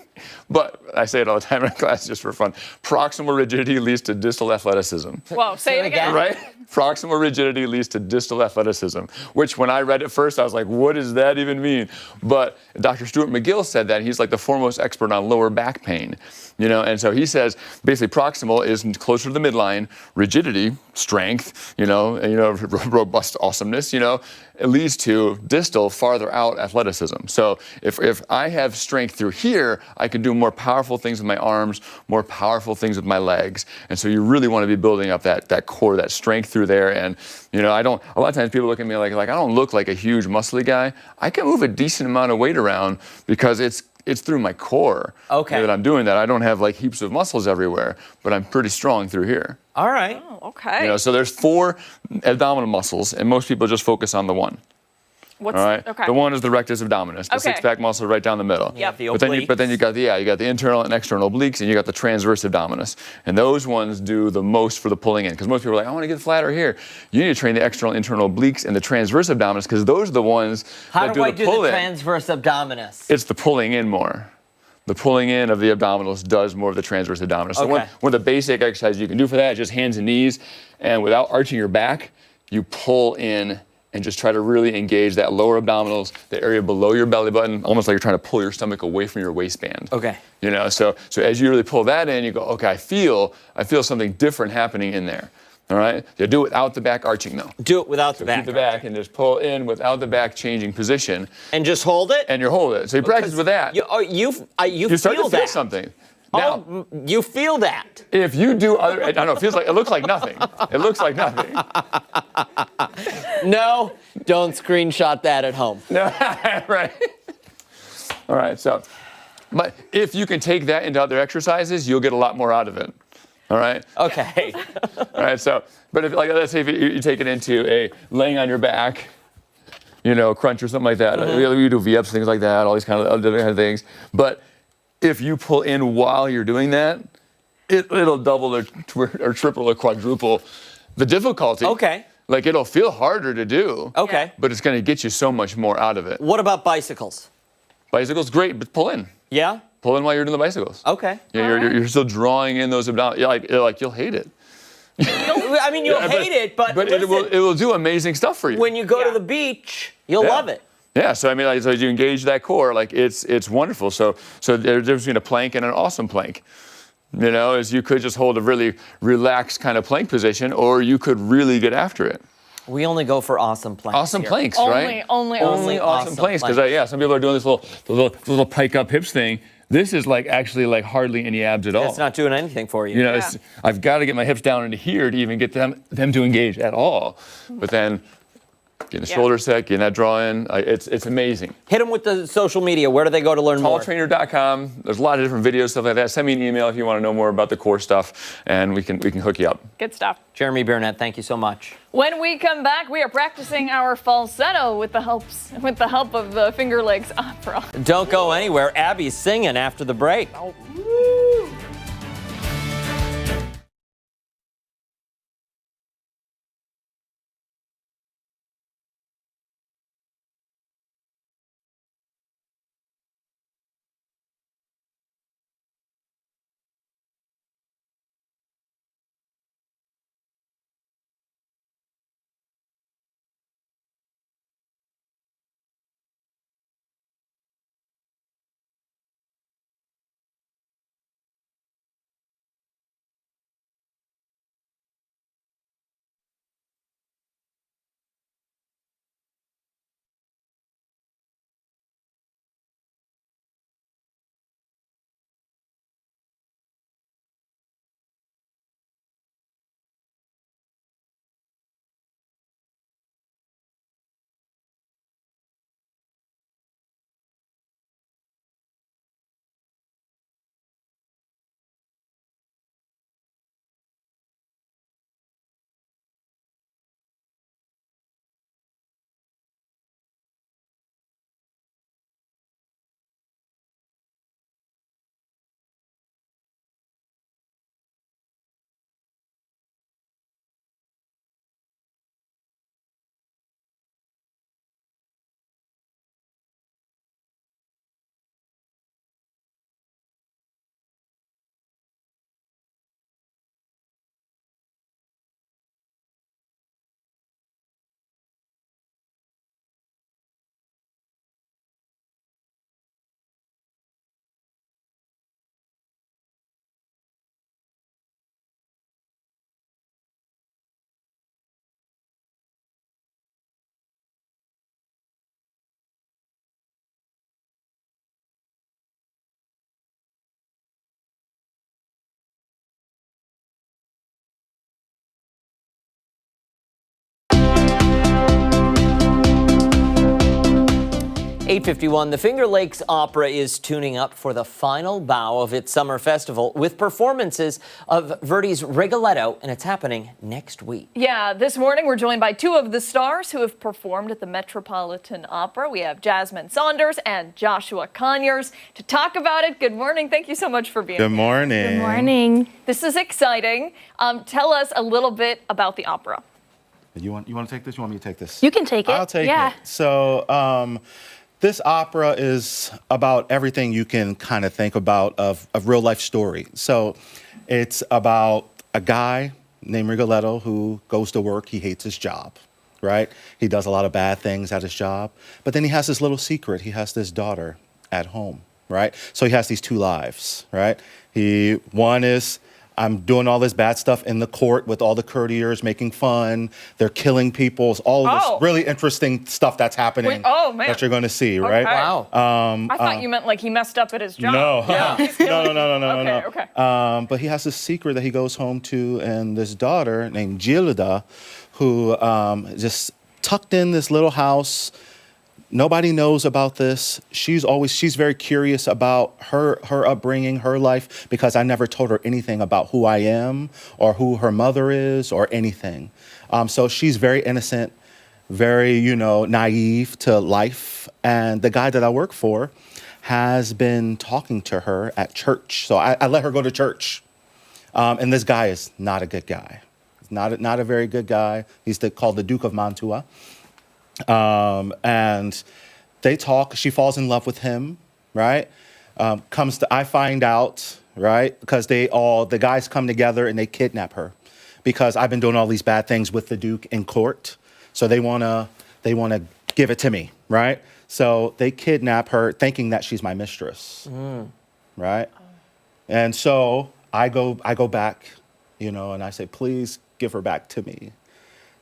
but I say it all the time in class just for fun. Proximal rigidity leads to distal athleticism. Whoa, say it again. Right? Proximal rigidity leads to distal athleticism, which when I read it first, I was like, what does that even mean? But Dr. Stuart McGill said that. He's like the foremost expert on lower back pain. And so he says basically proximal is closer to the midline, rigidity, strength, robust awesomeness, it leads to distal, farther out athleticism. So if I have strength through here, I can do more powerful things with my arms, more powerful things with my legs. And so you really want to be building up that core, that strength through there. And, a lot of times people look at me like I don't look like a huge muscly guy. I can move a decent amount of weight around because it's through my core that I'm doing that. I don't have like heaps of muscles everywhere, but I'm pretty strong through here. All right. Oh, okay. So there's 4 abdominal muscles, and most people just focus on the one. What's all right? Okay. The one is the rectus abdominis, the six-pack muscle right down the middle. Yep. But then you got the internal and external obliques, and you got the transverse abdominis. And those ones do the most for the pulling in. Because most people are like, I want to get flatter here. You need to train the external and internal obliques and the transverse abdominis, because those are the ones that do the pull-in. How do I do the transverse abdominis? It's the pulling in more. The pulling in of the abdominals does more of the transverse abdominis. So one of the basic exercises you can do for that is just hands and knees. And without arching your back, you pull in and just try to really engage that lower abdominals, the area below your belly button, almost like you're trying to pull your stomach away from your waistband. Okay. So as you really pull that in, you go, okay, I feel something different happening in there. All right? You do it without the back arching, though. Do it without the back. Keep the back and just pull in without the back changing position. And just hold it? And you hold it. So you practice with that. You start to feel something. Now, you feel that. If you do other, I don't know, it looks like nothing. It looks like nothing. No, don't screenshot that at home. No, right. All right, but if you can take that into other exercises, you'll get a lot more out of it. All right. Okay. All right. So, but if, like, let's say if you take it into a laying on your back, crunch or something like that. We do V-ups, things like that, all these kind of things. But if you pull in while you're doing that, it'll double or triple or quadruple the difficulty. Okay. Like, it'll feel harder to do. Okay. But it's going to get you so much more out of it. What about bicycles? Bicycles, great, but pull in. Yeah? Pull in while you're doing the bicycles. Okay. Yeah, you're still drawing in those abdominals. You'll hate it. I mean, you'll hate it, but it listen, will do amazing stuff for you. when you go to the beach, you'll love it. Yeah, so I mean, so you engage that core, it's wonderful. So there's a difference between a plank and an awesome plank. Is you could just hold a really relaxed kind of plank position, or you could really get after it. We only go for awesome planks. Awesome here. planks, right? Only awesome planks, because some people are doing this little pike up hips thing. This is actually hardly any abs at all. It's not doing anything for you. I've got to get my hips down into here to even get them to engage at all. But then getting the shoulder set, getting that draw in, it's amazing. Hit them with the social media. Where do they go to learn more? Talltrainer.com. There's a lot of different videos, stuff like that. Send me an email if you want to know more about the core stuff, and we can hook you up. Good stuff. Jeremy Burnett, thank you so much. When we come back, we are practicing our falsetto with the help of the Finger Lakes Opera. Don't go anywhere. Abby's singing after the break. Woo! 8:51, the Finger Lakes Opera is tuning up for the final bow of its summer festival with performances of Verdi's Rigoletto, and it's happening next week. Yeah, this morning we're joined by two of the stars who have performed at the Metropolitan Opera. We have Jasmine Saunders and Joshua Conyers to talk about it. Good morning. Thank you so much for being here. Good morning. Good morning. This is exciting. Tell us a little bit about the opera. You want to take this? You want me to take this? You can take it. I'll take yeah. it. So this opera is about everything you can kind of think about of real life story. So it's about a guy named Rigoletto who goes to work. He hates his job, right? He does a lot of bad things at his job. But then he has this little secret. He has this daughter at home, right? So he has these two lives, right? One is, I'm doing all this bad stuff in the court with all the courtiers making fun. They're killing people. It's all this really interesting stuff that's happening that you're going to see, right? Wow. I thought you meant like he messed up at his job. No. Yeah. No. Okay. But he has this secret that he goes home to, and this daughter named Gilda, who just tucked in this little house, Nobody knows about this. She's very curious about her upbringing, her life, because I never told her anything about who I am or who her mother is or anything. So she's very innocent, very, naive to life. And the guy that I work for has been talking to her at church. So I let her go to church. And this guy is not a good guy. He's not a very good guy. He's called the Duke of Mantua. And they talk. She falls in love with him, right? I find out, right? Because the guys come together and they kidnap her because I've been doing all these bad things with the Duke in court. So they wanna give it to me, right? So they kidnap her thinking that she's my mistress, right? And so I go back, and I say, please give her back to me.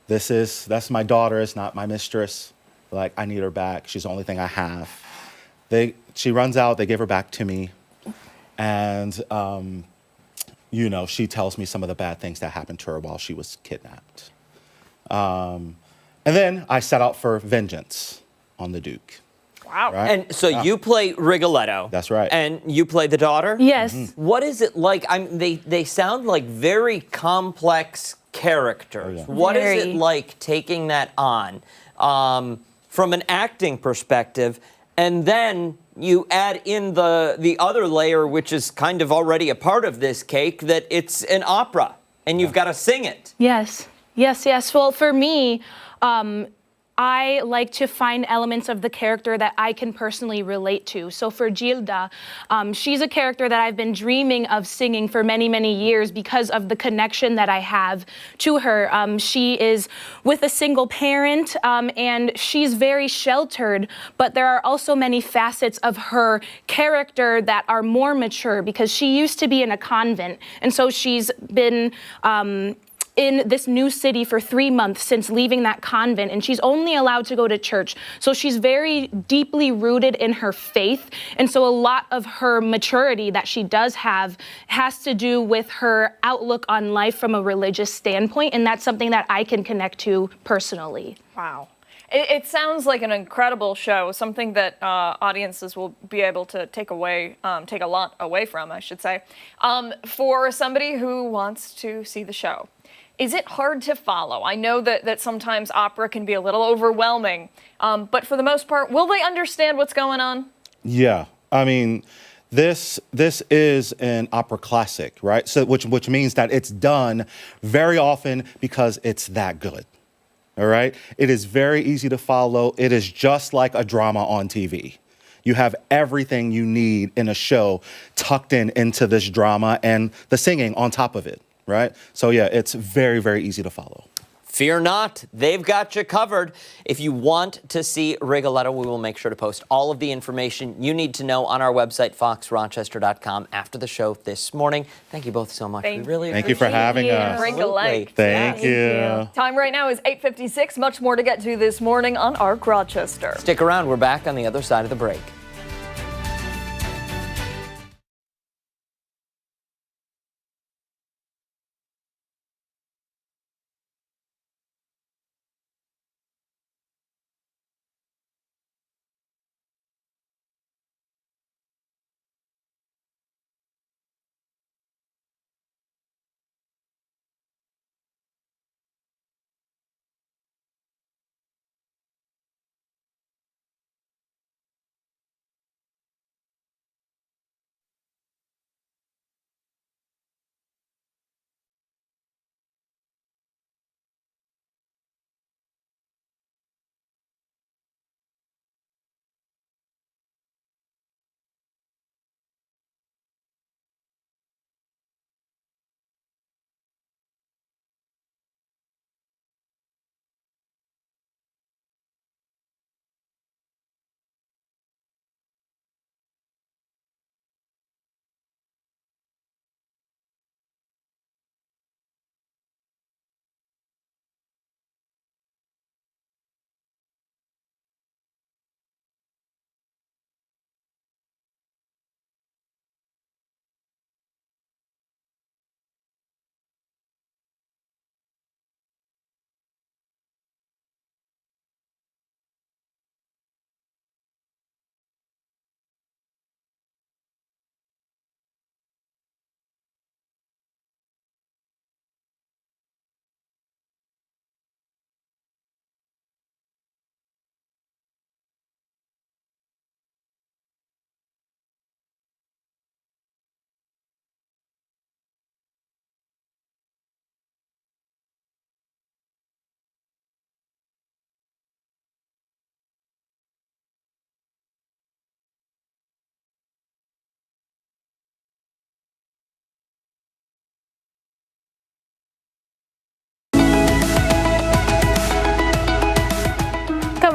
That's my daughter. It's not my mistress. Like, I need her back. She's the only thing I have. She runs out. They give her back to me. And, she tells me some of the bad things that happened to her while she was kidnapped. And then I set out for vengeance on the Duke. Wow. Right? And so you play Rigoletto. That's right. And you play the daughter? Yes. What is it like? They sound like very complex characters. What is Very. it like taking that on from an acting perspective? And then you add in the other layer, which is kind of already a part of this cake, that it's an opera and you've got to sing it. Yes. Well, for me, I like to find elements of the character that I can personally relate to. So for Gilda, she's a character that I've been dreaming of singing for many, many years because of the connection that I have to her. She is with a single parent and she's very sheltered, but there are also many facets of her character that are more mature because she used to be in a convent. And so she's been in this new city for 3 months since leaving that convent, and she's only allowed to go to church. So she's very deeply rooted in her faith. And so a lot of her maturity that she does have has to do with her outlook on life from a religious standpoint. And that's something that I can connect to personally. Wow. It sounds like an incredible show, something that audiences will be able to take a lot away from, I should say. For somebody who wants to see the show, is it hard to follow? I know that sometimes opera can be a little overwhelming, but for the most part, will they understand what's going on? Yeah, I mean, this is an opera classic, right? So which means that it's done very often because it's that good. All right? It is very easy to follow. It is just like a drama on TV. You have everything you need in a show tucked into this drama and the singing on top of it. Right? So yeah, it's very, very easy to follow. Fear not, they've got you covered. If you want to see Rigoletto, we will make sure to post all of the information you need to know on our website, foxrochester.com, after the show this morning. Thank you both so much. We really Thank you for having us. Rigoletto. Thank you. Time right now is 8:56. Much more to get to this morning on Arc Rochester. Stick around. We're back on the other side of the break.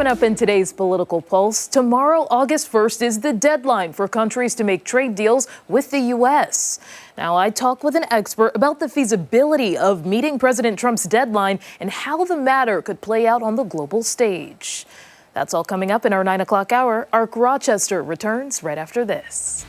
Coming up in today's Political Pulse, tomorrow, August 1st, is the deadline for countries to make trade deals with the U.S. Now, I talked with an expert about the feasibility of meeting President Trump's deadline and how the matter could play out on the global stage. That's all coming up in our 9 o'clock hour. Ark Rochester returns right after this.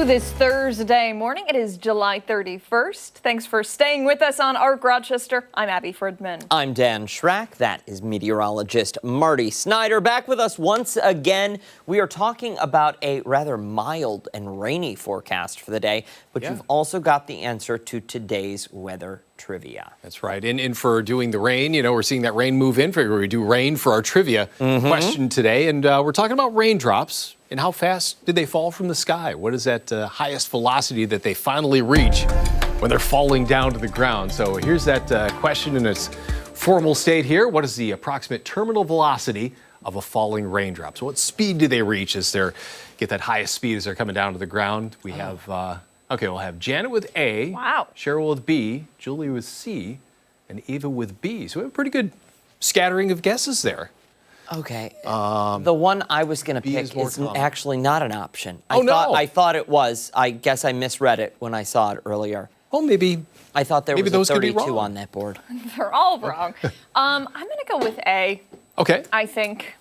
This Thursday morning. It is July 31st. Thanks for staying with us on Ark Rochester. I'm Abby Fridmann. I'm Dan Schrack. That is meteorologist Marty Snyder. Back with us once again. We are talking about a rather mild and rainy forecast for the day, but you've also got the answer to today's weather trivia. That's right. And for doing the rain, you know, we're seeing that rain move in. We do rain for our trivia question today. And we're talking about raindrops. And how fast did they fall from the sky? What is that highest velocity that they finally reach when they're falling down to the ground? So here's that question in its formal state here. What is the approximate terminal velocity of a falling raindrop? So what speed do they reach as they get that highest speed as they're coming down to the ground? We have, we'll have Janet with A, Cheryl with B, Julie with C, and Eva with B. So we have a pretty good scattering of guesses there. Okay. The one I was going to pick is actually not an option. No. I thought it was. I guess I misread it when I saw it earlier. Well, maybe. I thought there was those a could be 32 wrong. on that board. They're all wrong. I'm going to go with A. Okay. I think.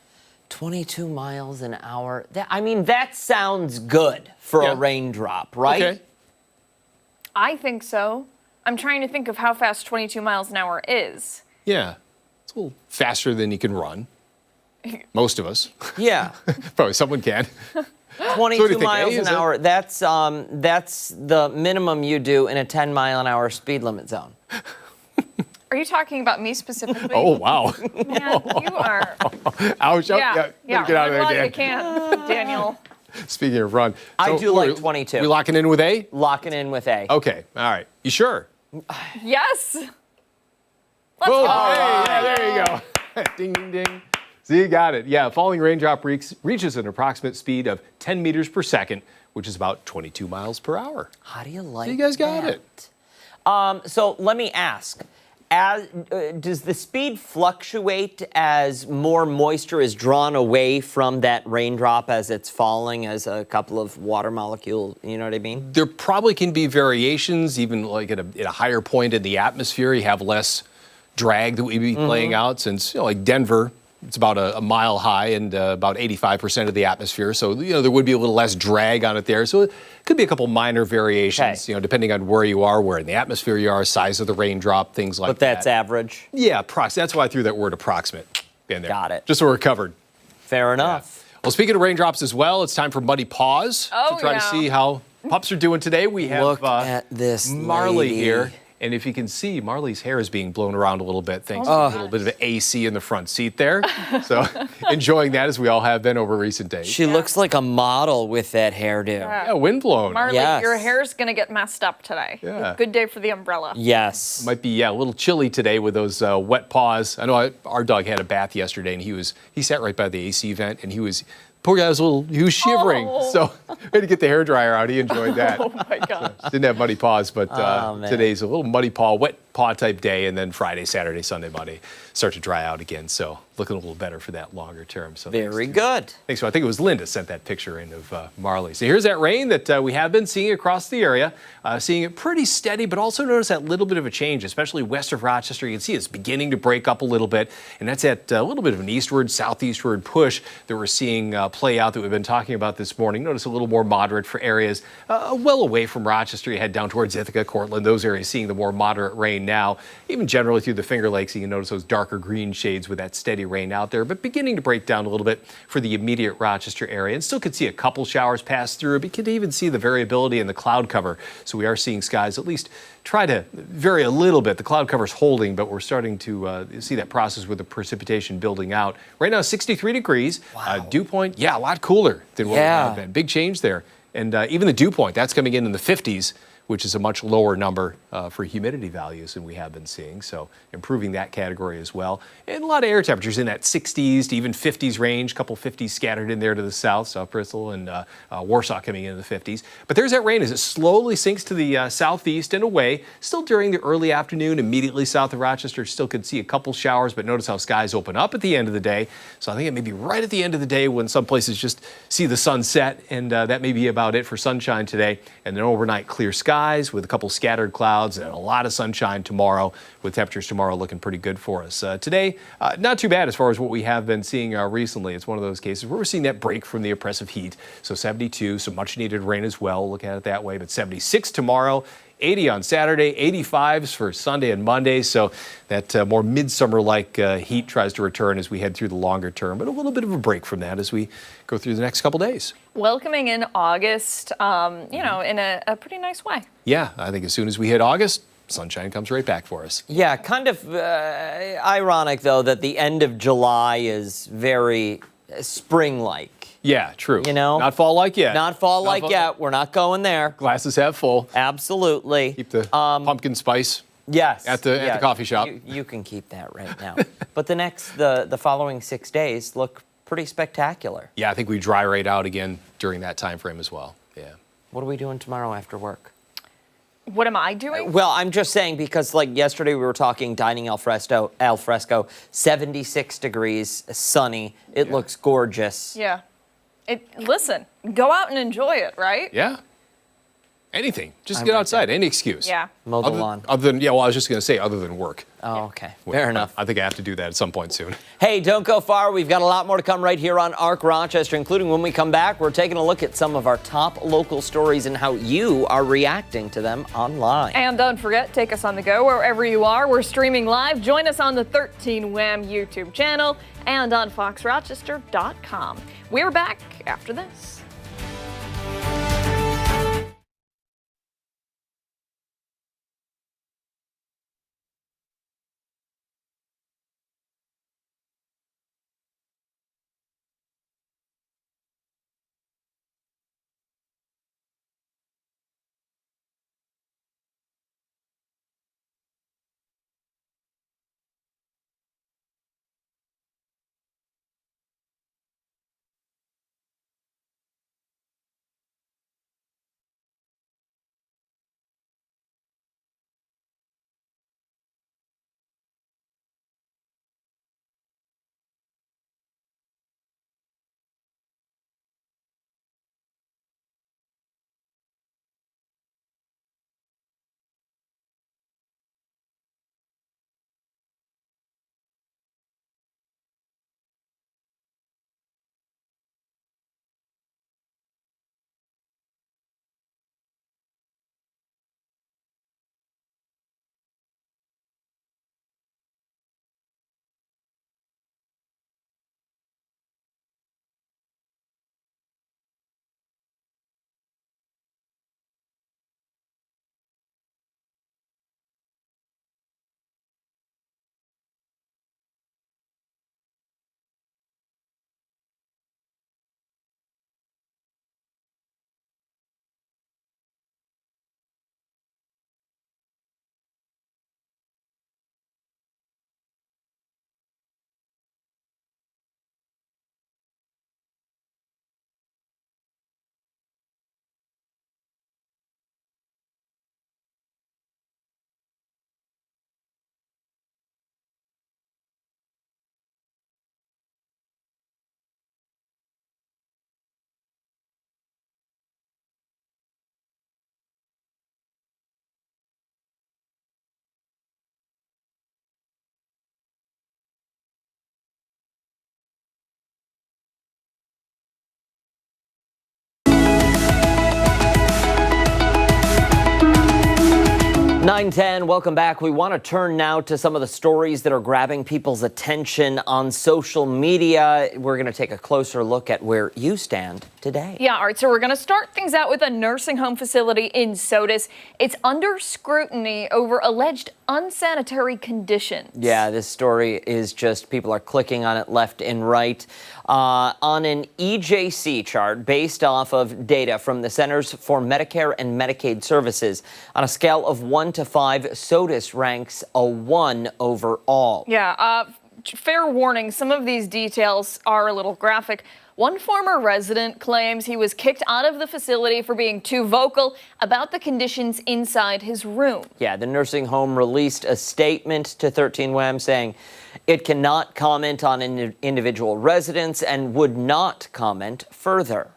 22 miles an hour. That sounds good for a raindrop, right? Okay. I think so. I'm trying to think of how fast 22 miles an hour is. Yeah. It's a little faster than you can run. Most of us. Yeah. Probably someone can. 22 miles an hour. That's the minimum you do in a 10-mile-an-hour speed limit zone. Are you talking about me specifically? Oh, wow. Man, you are. Ouch. Yeah. Get out of there, Dan. You can't, Daniel. Speaking of run. I do like we're- 22. We locking in with A? Locking in with A. Okay, all right. You sure? Yes. Let's Boom. go. Hey, yeah, there you go. Ding, ding, ding. So you got it. Yeah, falling raindrop reaches an approximate speed of 10 meters per second, which is about 22 miles per hour. How do you like So you guys got that? it. So let me ask, does the speed fluctuate as more moisture is drawn away from that raindrop as it's falling, as a couple of water molecules, you know what I mean? There probably can be variations, even like at a higher point in the atmosphere, you have less drag that we'd be playing out, since, like Denver, it's about a mile high and about 85% of the atmosphere. So, there would be a little less drag on it there. So it could be a couple minor variations, depending on where you are, where in the atmosphere you are, size of the raindrop, things like that. But that's average? Yeah, that's why I threw that word approximate in there. Got it. Just so we're covered. Fair enough. Yeah. Well, speaking of raindrops as well, it's time for Muddy Paws to try to see how pups are doing today. We have Look at this Marley lady. here. And if you can see, Marley's hair is being blown around a little bit, thanks to a little bit of AC in the front seat there. So enjoying that, as we all have been over recent days. She looks like a model with that hairdo. Yeah, windblown. Marley, Yes. your hair's going to get messed up today. Yeah. Good day for the umbrella. Yes. Might be a little chilly today with those wet paws. I know our dog had a bath yesterday, and he sat right by the AC vent, and poor guy he was shivering. Oh. So we had to get the hairdryer out. He enjoyed that. Oh my gosh. Didn't have muddy paws, but man. today's a little muddy paw, wet paw type day, and then Friday, Saturday, Sunday, Monday start to dry out again. So looking a little better for that longer term. So Very good. thanks. I think it was Linda sent that picture in of Marley. So here's that rain that we have been seeing across the area. Seeing it pretty steady, but also notice that little bit of a change, especially west of Rochester. You can see it's beginning to break up a little bit, and that's at a little bit of an eastward, southeastward push that we're seeing play out that we've been talking about this morning. Notice a little more moderate for areas well away from Rochester. You head down towards Ithaca, Cortland, those areas seeing the more moderate rain now. Even generally through the Finger Lakes, you can notice those darker green shades with that steady rain out there, but beginning to break down a little bit for the immediate Rochester area. And still could see a couple showers pass through, but you can even see the variability in the cloud cover. So we are seeing skies at least try to vary a little bit. The cloud cover's holding, but we're starting to see that process with the precipitation building out. Right now, 63 degrees. Wow. Dew point, a lot cooler than what we have been. Big change there. And even the dew point, that's coming in the 50s, which is a much lower number for humidity values than we have been seeing. So improving that category as well. And a lot of air temperatures in that 60s to even 50s range, a couple 50s scattered in there to the south, South Bristol and Warsaw coming into the 50s. But there's that rain as it slowly sinks to the southeast and away. Still during the early afternoon, immediately south of Rochester, still could see a couple showers, but notice how skies open up at the end of the day. So I think it may be right at the end of the day when some places just see the sun set, and that may be about it for sunshine today. And then overnight clear skies with a couple scattered clouds and a lot of sunshine tomorrow, with temperatures tomorrow looking pretty good for us. Today, not too bad as far as what we have been seeing recently. It's one of those cases where we're seeing that break from the oppressive heat. So 72, some much needed rain as well, look at it that way, but 76 tomorrow. 80 on Saturday, 85s for Sunday and Monday. So that more midsummer-like heat tries to return as we head through the longer term, but a little bit of a break from that as we go through the next couple days. Welcoming in August, in a pretty nice way. Yeah, I think as soon as we hit August, sunshine comes right back for us. Yeah, kind of ironic, though, that the end of July is very spring-like. Yeah, true. Not fall-like yet. Not fall-like yet. We're not going there. Glasses half full. Absolutely. Keep the pumpkin spice. Yes. At the coffee shop. You can keep that right now. But the following 6 days look pretty spectacular. Yeah, I think we dry right out again during that time frame as well. Yeah. What are we doing tomorrow after work? What am I doing? Well, I'm just saying because yesterday we were talking dining al fresco, 76 degrees, sunny. It looks gorgeous. Yeah. Listen, go out and enjoy it, right? Yeah. Anything. Just get outside. Any excuse. Yeah. Mow the lawn. I was just going to say other than work. Oh, okay. Fair enough. I think I have to do that at some point soon. Hey, don't go far. We've got a lot more to come right here on ARC Rochester, including when we come back, we're taking a look at some of our top local stories and how you are reacting to them online. And don't forget, take us on the go wherever you are. We're streaming live. Join us on the 13 Wham YouTube channel and on foxrochester.com. We're back after this. 9:10, welcome back. We want to turn now to some of the stories that are grabbing people's attention on social media. We're going to take a closer look at where you stand today. Yeah, all right, so we're going to start things out with a nursing home facility in Sodus. It's under scrutiny over alleged unsanitary conditions. Yeah, this story is just, people are clicking on it left and right. On an EJC chart based off of data from the Centers for Medicare and Medicaid Services, on a scale of 1 to 5, Sodus ranks a 1 overall. Yeah, fair warning, some of these details are a little graphic. One former resident claims he was kicked out of the facility for being too vocal about the conditions inside his room. Yeah, the nursing home released a statement to 13 WHAM saying it cannot comment on individual residents and would not comment further.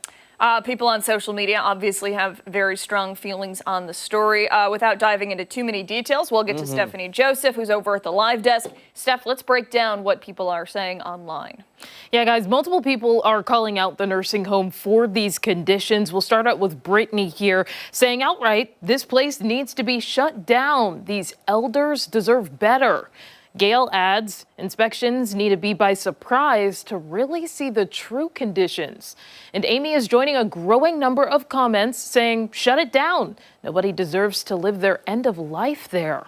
People on social media obviously have very strong feelings on the story. Without diving into too many details, we'll get to Stephannie Joseph, who's over at the live desk. Steph, let's break down what people are saying online. Yeah, guys, multiple people are calling out the nursing home for these conditions. We'll start out with Brittany here, saying outright, this place needs to be shut down. These elders deserve better. Gail adds, inspections need to be by surprise to really see the true conditions. And Amy is joining a growing number of comments saying, shut it down. Nobody deserves to live their end of life there.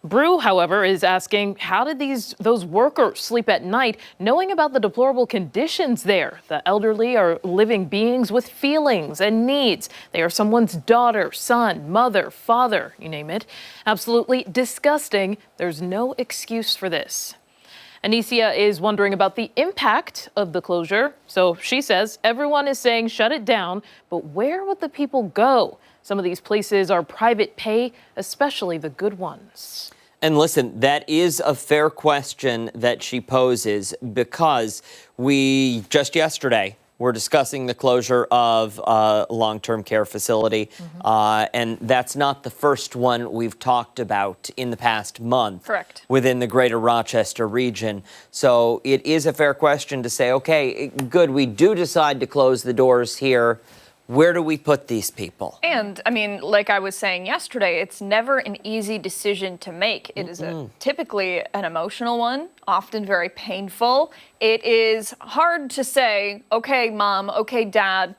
Brew, however, is asking, how did those workers sleep at night knowing about the deplorable conditions there? The elderly are living beings with feelings and needs. They are someone's daughter, son, mother, father, you name it. Absolutely disgusting. There's no excuse for this. Anicia is wondering about the impact of the closure. So she says, everyone is saying shut it down, but where would the people go? Some of these places are private pay, especially the good ones. And listen, that is a fair question that she poses, because we just yesterday were discussing the closure of a long-term care facility, and that's not the first one we've talked about in the past month. Correct. Within the greater Rochester region. So it is a fair question to say, okay, good, we do decide to close the doors here. Where do we put these people? And, I mean, like I was saying yesterday, it's never an easy decision to make. It is typically an emotional one, often very painful. It is hard to say, okay, mom, okay, dad,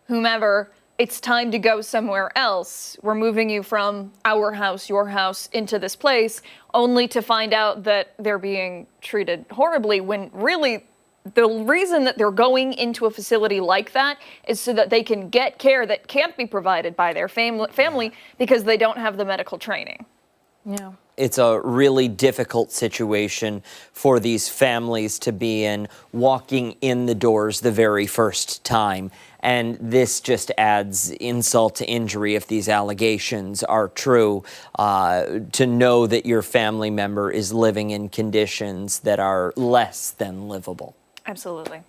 whomever, it's time to go somewhere else. We're moving you from our house, your house, into this place, only to find out that they're being treated horribly, when really the reason that they're going into a facility like that is so that they can get care that can't be provided by their family because they don't have the medical training. Yeah. It's a really difficult situation for these families to be in, walking in the doors the very first time. And this just adds insult to injury if these allegations are true, to know that your family member is living in conditions that are less than livable. Absolutely.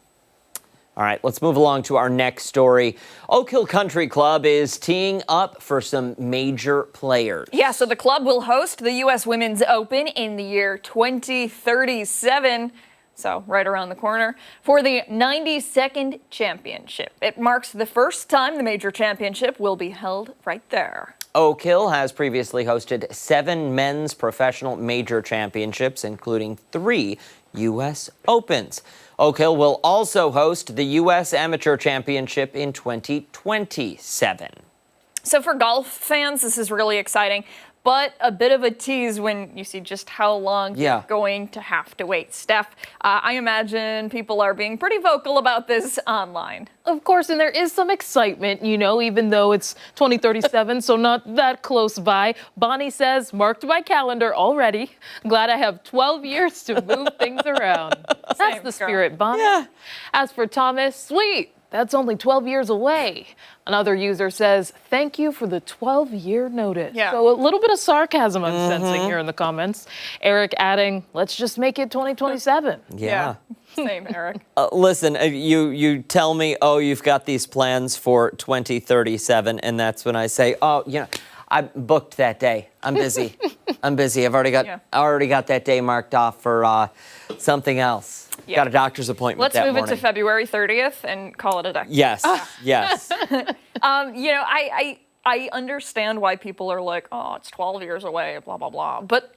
All right, let's move along to our next story. Oak Hill Country Club is teeing up for some major players. Yeah, so the club will host the U.S. Women's Open in the year 2037, so right around the corner, for the 92nd championship. It marks the first time the major championship will be held right there. Oak Hill has previously hosted 7 men's professional major championships, including 3 U.S. Opens. Oak Hill will also host the U.S. Amateur Championship in 2027. So for golf fans, this is really exciting, but a bit of a tease when you see just how long you're going to have to wait. Steph, I imagine people are being pretty vocal about this online. Of course, and there is some excitement, you know, even though it's 2037, so not that close by. Bonnie says, marked my calendar already. Glad I have 12 years to move things around. That's the spirit, Bonnie. Yeah. As for Thomas, sweet. That's only 12 years away. Another user says, thank you for the 12-year notice. Yeah. So a little bit of sarcasm I'm sensing here in the comments. Eric adding, let's just make it 2027. Yeah. Same, Eric. Listen, you tell me, oh, you've got these plans for 2037, and that's when I say, oh, you know, I booked that day. I'm busy. I'm busy. I've already got that day marked off for something else. Yeah. Got a doctor's appointment. Let's move it to February 30th and call it a day. Yes, yes. You know, I understand why people are like, oh, it's 12 years away, blah, blah, blah. But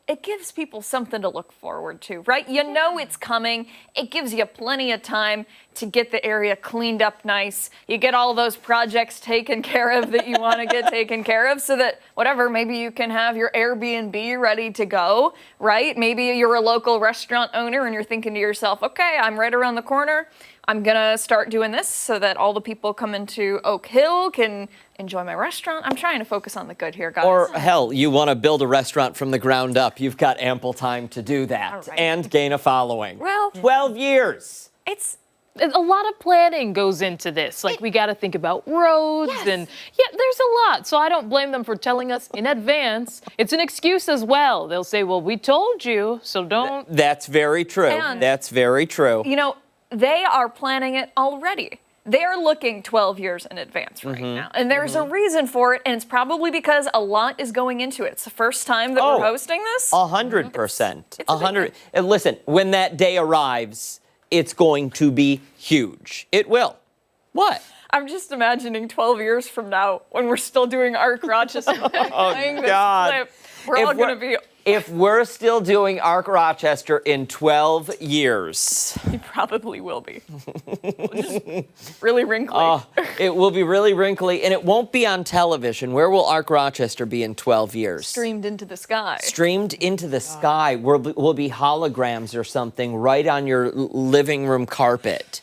it gives people something to look forward to, right? You know it's coming. It gives you plenty of time to get the area cleaned up nice. You get all those projects taken care of that you want to get taken care of so that whatever, maybe you can have your Airbnb ready to go, right? Maybe you're a local restaurant owner and you're thinking to yourself, okay, I'm right around the corner. I'm gonna start doing this so that all the people coming to Oak Hill can enjoy my restaurant. I'm trying to focus on the good here, guys. Or hell, you want to build a restaurant from the ground up. You've got ample time to do that and gain a following. Well, 12 years. It's a lot of planning goes into this. Like, we got to think about roads and there's a lot. So I don't blame them for telling us in advance. It's an excuse as well. They'll say, well, we told you, so don't. That's very true. And, that's very true. You know, they are planning it already. They're looking 12 years in advance right now. And there's a reason for it, and it's probably because a lot is going into it. It's the first time that we're hosting this. 100%. 100. And listen, when that day arrives, it's going to be huge. It will. What? I'm just imagining 12 years from now when we're still doing Arc Rochester playing this clip. We're all going to be... If we're still doing Arc Rochester in 12 years. You probably will be. Just really wrinkly. It will be really wrinkly, and it won't be on television. Where will Arc Rochester be in 12 years? Streamed into the sky. Streamed into the sky. Will be holograms or something right on your living room carpet.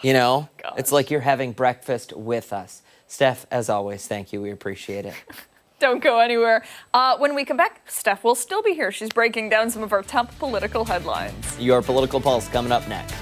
You know? It's like you're having breakfast with us. Steph, as always, thank you. We appreciate it. Don't go anywhere. When we come back, Steph will still be here. She's breaking down some of our top political headlines. Your Political Pulse coming up next.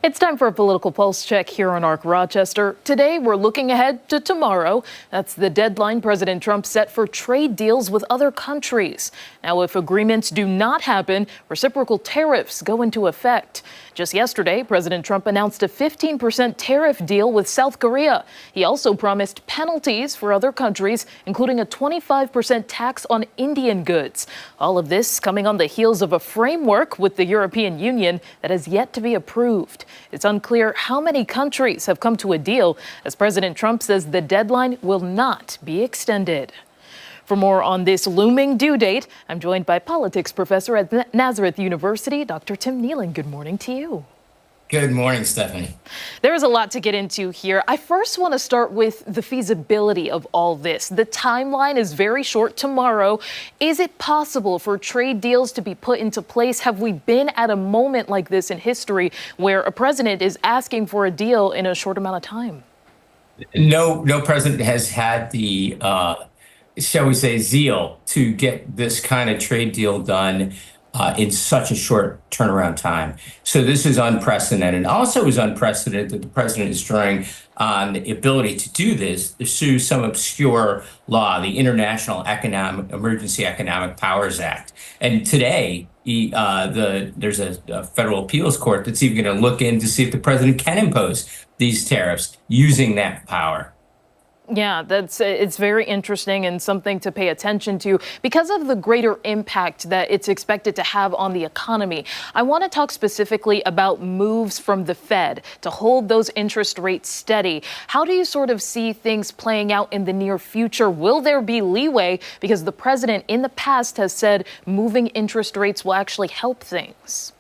It's time for a political pulse check here on Arc Rochester. Today, we're looking ahead to tomorrow. That's the deadline President Trump set for trade deals with other countries. Now, if agreements do not happen, reciprocal tariffs go into effect. Just yesterday, President Trump announced a 15% tariff deal with South Korea. He also promised penalties for other countries, including a 25% tax on Indian goods. All of this coming on the heels of a framework with the European Union that has yet to be approved. It's unclear how many countries have come to a deal, as President Trump says the deadline will not be extended. For more on this looming due date, I'm joined by politics professor at Nazareth University, Dr. Tim Nealon. Good morning to you. Good morning, Stephannie. There's a lot to get into here. I first want to start with the feasibility of all this. The timeline is very short tomorrow. Is it possible for trade deals to be put into place? Have we been at a moment like this in history where a president is asking for a deal in a short amount of time? No president has had the, shall we say, zeal to get this kind of trade deal done in such a short turnaround time. So this is unprecedented. Also, it was unprecedented that the president is drawing on the ability to do this through some obscure law, the International Emergency Economic Powers Act. And today, there's a federal appeals court that's even going to look in to see if the president can impose these tariffs using that power. Yeah, it's very interesting and something to pay attention to because of the greater impact that it's expected to have on the economy. I want to talk specifically about moves from the Fed to hold those interest rates steady. How do you sort of see things playing out in the near future? Will there be leeway? Because the president in the past has said moving interest rates will actually help things.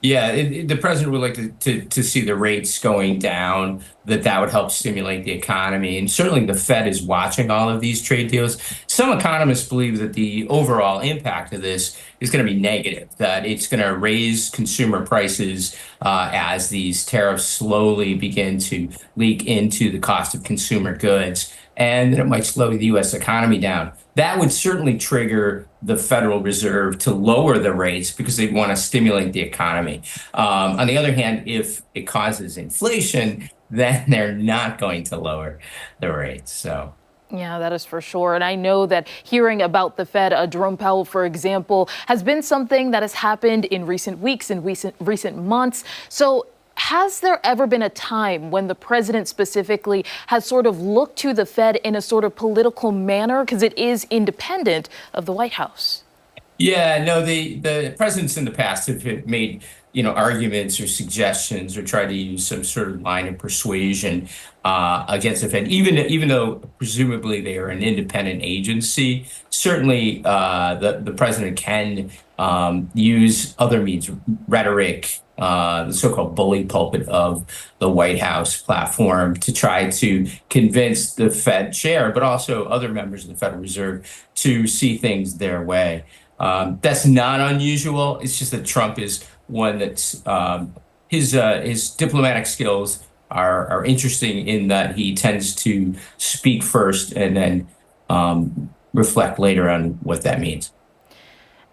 Yeah, the president would like to see the rates going down, that would help stimulate the economy. And certainly the Fed is watching all of these trade deals. Some economists believe that the overall impact of this is going to be negative, that it's going to raise consumer prices as these tariffs slowly begin to leak into the cost of consumer goods, and that it might slow the U.S. economy down. That would certainly trigger the Federal Reserve to lower the rates because they want to stimulate the economy. On the other hand, if it causes inflation, then they're not going to lower the rates. So. Yeah, that is for sure. And I know that hearing about the Fed, Jerome Powell, for example, has been something that has happened in recent weeks and recent months. So has there ever been a time when the president specifically has sort of looked to the Fed in a sort of political manner because it is independent of the White House? Yeah, no, the presidents in the past have made, arguments or suggestions or tried to use some sort of line of persuasion against the Fed, even though presumably they are an independent agency. Certainly, the president can use other means, rhetoric, the so-called bully pulpit of the White House platform to try to convince the Fed chair, but also other members of the Federal Reserve to see things their way. That's not unusual. It's just that Trump is one that's his diplomatic skills are interesting in that he tends to speak first and then reflect later on what that means.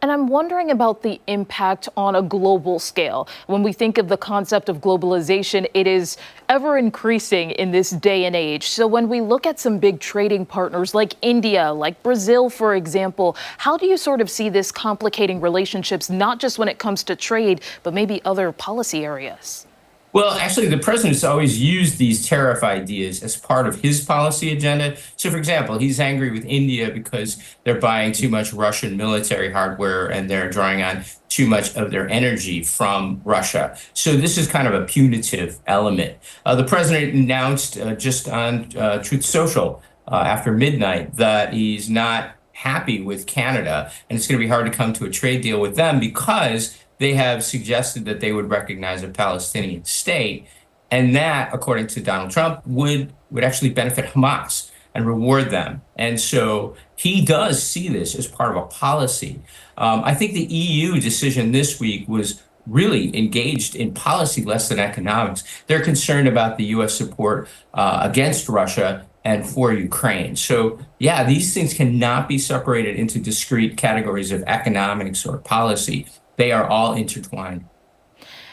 And I'm wondering about the impact on a global scale. When we think of the concept of globalization, it is ever increasing in this day and age. So when we look at some big trading partners like India, like Brazil, for example, how do you sort of see this complicating relationships, not just when it comes to trade, but maybe other policy areas? Well, actually, the president's always used these tariff ideas as part of his policy agenda. So, for example, he's angry with India because they're buying too much Russian military hardware and they're drawing on too much of their energy from Russia. So this is kind of a punitive element. The president announced just on Truth Social after midnight that he's not happy with Canada, and it's going to be hard to come to a trade deal with them because they have suggested that they would recognize a Palestinian state, and that, according to Donald Trump, would actually benefit Hamas and reward them. And so he does see this as part of a policy. I think the EU decision this week was really engaged in policy less than economics. They're concerned about the U.S. support against Russia and for Ukraine. So, yeah, these things cannot be separated into discrete categories of economics or policy. They are all intertwined.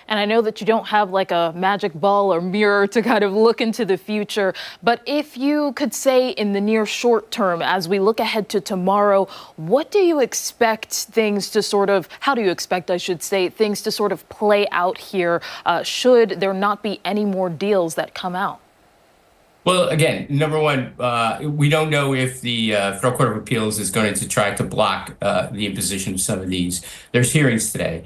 And I know that you don't have like a magic ball or mirror to kind of look into the future, but if you could say in the near short term, as we look ahead to tomorrow, what do you expect things to sort of, how do you expect, I should say, things to sort of play out here should there not be any more deals that come out? Well, again, number one, we don't know if the Federal Court of Appeals is going to try to block the imposition of some of these. There's hearings today.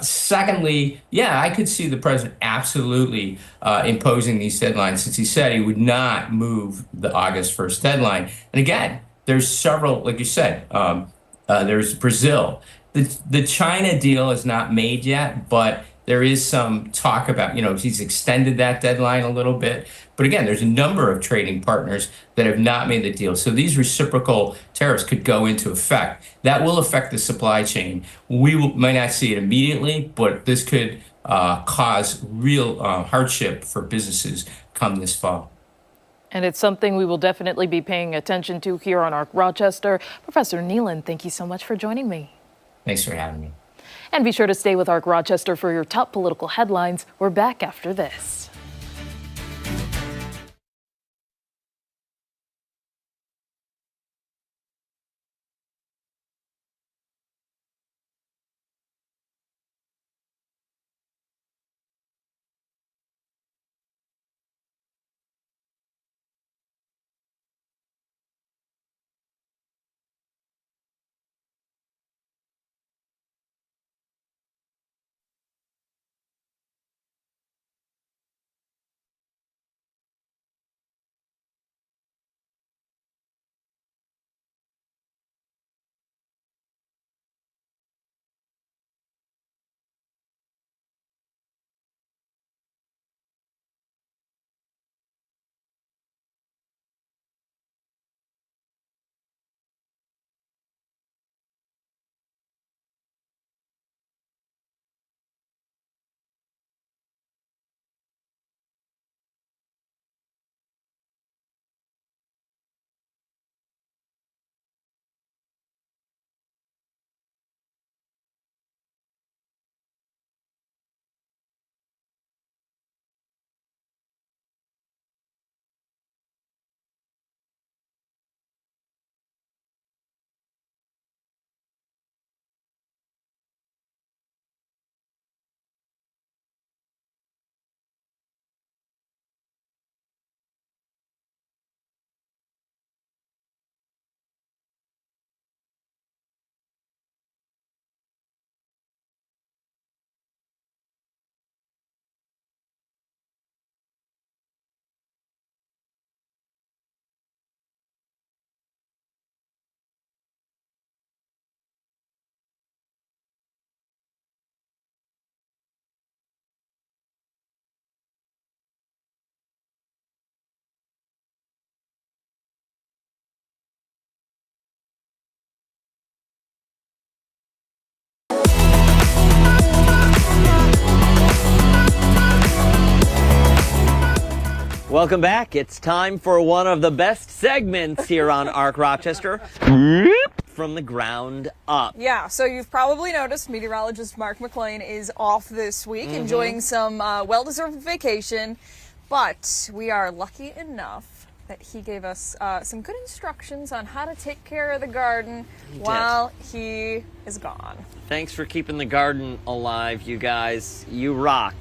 Secondly, yeah, I could see the president absolutely imposing these deadlines since he said he would not move the August 1st deadline. And again, there's several, like you said, there's Brazil. The China deal is not made yet, but There is some talk about, he's extended that deadline a little bit. But again, there's a number of trading partners that have not made the deal. So these reciprocal tariffs could go into effect. That will affect the supply chain. Might not see it immediately, but this could cause real hardship for businesses come this fall. And it's something we will definitely be paying attention to here on ARC Rochester. Professor Nealon, thank you so much for joining me. Thanks for having me. And be sure to stay with ARC Rochester for your top political headlines. We're back after this. Welcome back. It's time for one of the best segments here on ARC Rochester. From the ground up. Yeah, so you've probably noticed meteorologist Mark McLean is off this week, enjoying some well-deserved vacation, but we are lucky enough that he gave us some good instructions on how to take care of the garden while he is gone. Thanks for keeping the garden alive, you guys. You rock.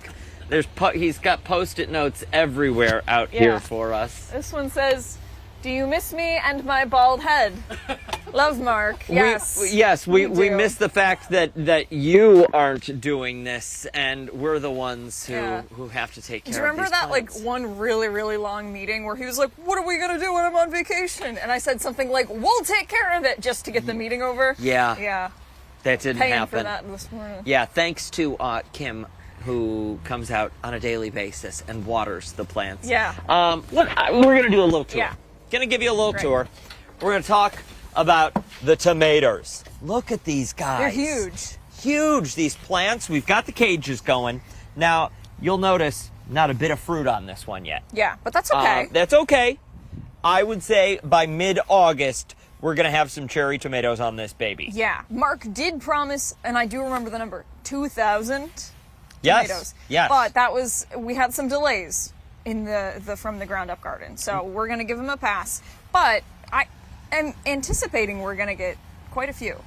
He's got Post-it notes everywhere out here for us. This one says, "Do you miss me and my bald head? Love, Mark." Yes. We miss the fact that you aren't doing this, and we're the ones who have to take care of these Do you remember that plants. one really, really long meeting where he was like, "What are we gonna do when I'm on vacation?" And I said something like, "We'll take care of it," just to get the meeting over. Yeah. That didn't Paying happen. for that this morning. Yeah, thanks to Kim, who comes out on a daily basis and waters the plants. Yeah. We're going to do a little tour. Yeah. Going to give you a little tour. We're going to talk about the tomatoes. Look at these guys. They're huge. Huge, these plants. We've got the cages going. Now, you'll notice not a bit of fruit on this one yet. Yeah, but that's okay. That's okay. I would say by mid-August, we're going to have some cherry tomatoes on this baby. Yeah. Mark did promise, and I do remember the number, 2,000 Yes. tomatoes. But we had some delays in the from the ground up garden. So we're going to give him a pass. But I am anticipating we're going to get quite a few.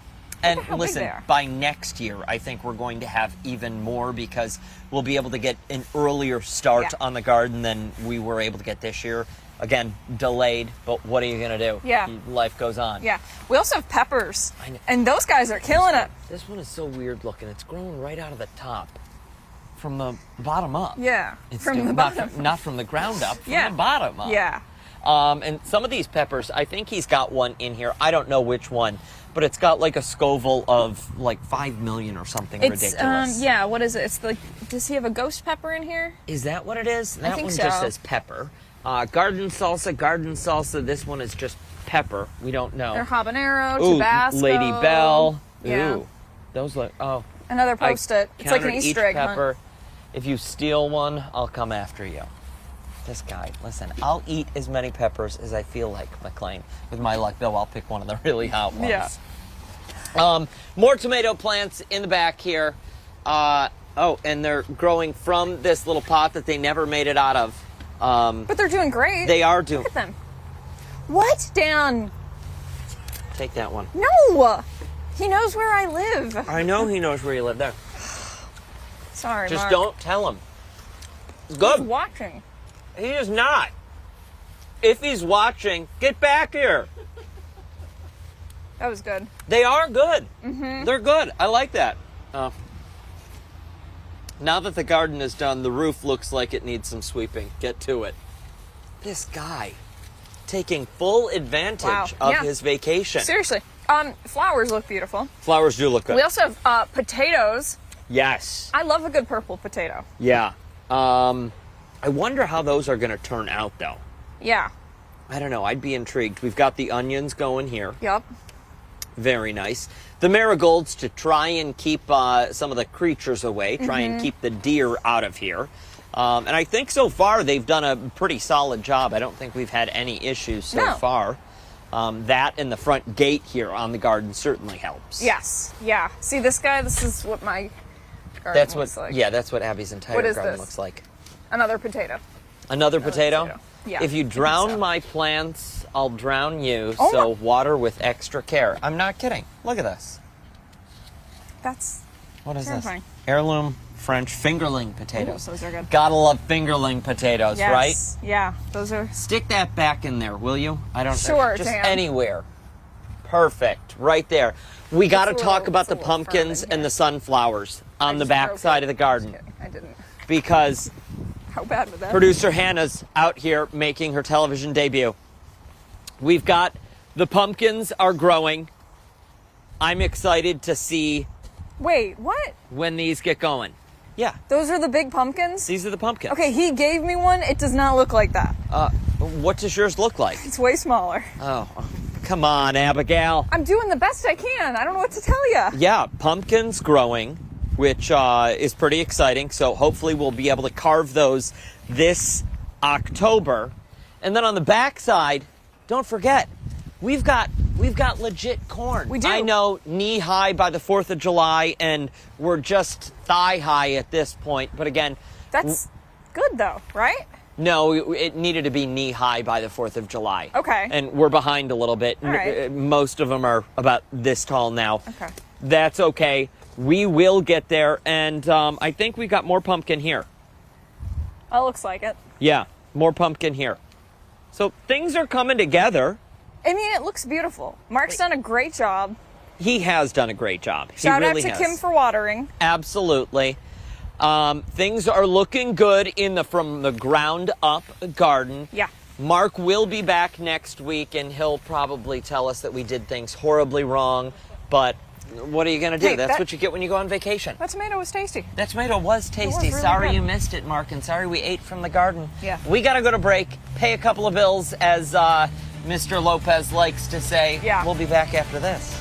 And listen, by next year, I think we're going to have even more because we'll be able to get an earlier start on the garden than we were able to get this year. Again, delayed, but what are you going to do? Yeah. Life goes on. Yeah. We also have peppers, and those guys are killing it. This one is so weird looking. It's growing right out of the top. From the bottom up. Yeah, It's from the not bottom. not from the ground up, from Yeah. the bottom up. Yeah. And some of these peppers, I think he's got one in here. I don't know which one, but it's got like a Scoville of like 5 million or something ridiculous. Yeah, what is it? It's like, does he have a ghost pepper in here? Is that what it is? That think one so. just says pepper. Garden salsa. This one is just pepper. We don't know. Or habanero, Ooh, Tabasco. Lady Bell. Yeah. Ooh, those look. Oh, Another Post-it. It's like an counted Easter each egg hunt. pepper. If you steal one, I'll come after you. This guy, listen, I'll eat as many peppers as I feel like, McLean. With my luck, though, I'll pick one of the really hot ones. Yeah. More tomato plants in the back here. Oh, and they're growing from this little pot that they never made it out of. But they're doing great. They are doing. Look at them. What, Dan? Take that one. No! He knows where I live. I know he knows where you live there. Sorry, Just Mark. don't tell him. It's He's good. watching. He is not. If he's watching, get back here. That was good. They are good. Mm-hmm. They're good. I like that. Now that the garden is done, the roof looks like it needs some sweeping. Get to it. This guy taking full advantage of Yeah. his vacation. Seriously. Flowers look beautiful. Flowers do look good. We also have potatoes. Yes. I love a good purple potato. Yeah. I wonder how those are going to turn out, though. Yeah. I don't know. I'd be intrigued. We've got the onions going here. Yep. Very nice. The marigolds to try and keep some of the creatures away, try and keep the deer out of here. And I think so far they've done a pretty solid job. I don't think we've had any issues so far. That and the front gate here on the garden certainly helps. Yes. Yeah. See this guy? This is what my garden looks like. Yeah, that's what Abby's entire What is garden this? looks like. Another potato. Another potato? Yeah. If you I think drown so. my plants, I'll drown you. Oh So my- water with extra care. I'm not kidding. Look at this. That's What is terrifying. this? Heirloom French fingerling potatoes. Ooh, those are good. Gotta love fingerling potatoes, Yes. right? Yeah. Those are. Stick that back in there, will you? I don't Sure, just Dan. anywhere. Perfect. Right there. We got to It's a talk little- about it's a the little firm pumpkins in and here. the sunflowers on the just back broke side it. of the garden Just kidding. I didn't. because How bad would that producer Hannah's out here making her television debut. We've got the pumpkins are growing. I'm excited to see be? Wait, what? when these get going. Yeah, Those are the big pumpkins? these are the pumpkins. Okay, he gave me one. It does not look like that. What does yours look like? It's way smaller. Oh, come on, Abigail. I'm doing the best I can. I don't know what to tell you. Yeah, pumpkins growing, which is pretty exciting. So hopefully we'll be able to carve those this October. And then on the back side, don't forget, we've got legit corn. We do. I know knee high by the 4th of July, and we're just thigh high at this point. But again, That's good though, right? no, it needed to be knee high by the 4th of July. Okay. And we're behind a little bit. All right. Most of them are about this tall now. Okay. That's okay. We will get there. And I think we got more pumpkin here. That looks like it. Yeah, more pumpkin here. So things are coming together. I mean, it looks beautiful. Mark's done a great job. He has done a great job. Shout he really out to has. Kim for watering. Absolutely. Things are looking good in the from the ground up garden. Yeah. Mark will be back next week, and he'll probably tell us that we did things horribly wrong. But what are you going to do? Hey, That's that- what you get when you go on vacation. That tomato was tasty. That tomato was tasty. really Sorry good. you missed it, Mark, and sorry we ate from the garden. Yeah. We got to go to break, pay a couple of bills, as Mr. Lopez likes to say. Yeah. We'll be back after this.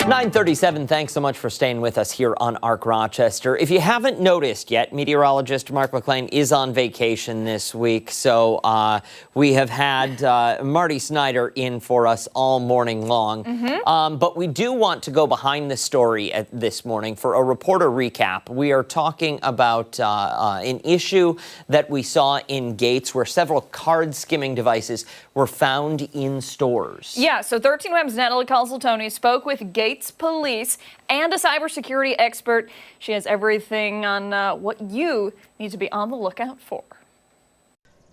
9:37, thanks so much for staying with us here on Arc Rochester. If you haven't noticed yet, meteorologist Mark McLean is on vacation this week, so we have had Marty Snyder in for us all morning long. But we do want to go behind the story this morning for a reporter recap. We are talking about an issue that we saw in Gates where several card skimming devices were found in stores. Yeah, so 13 Web's Natalie Calzoltoni spoke with Gates police and a cybersecurity expert. She has everything on what you need to be on the lookout for.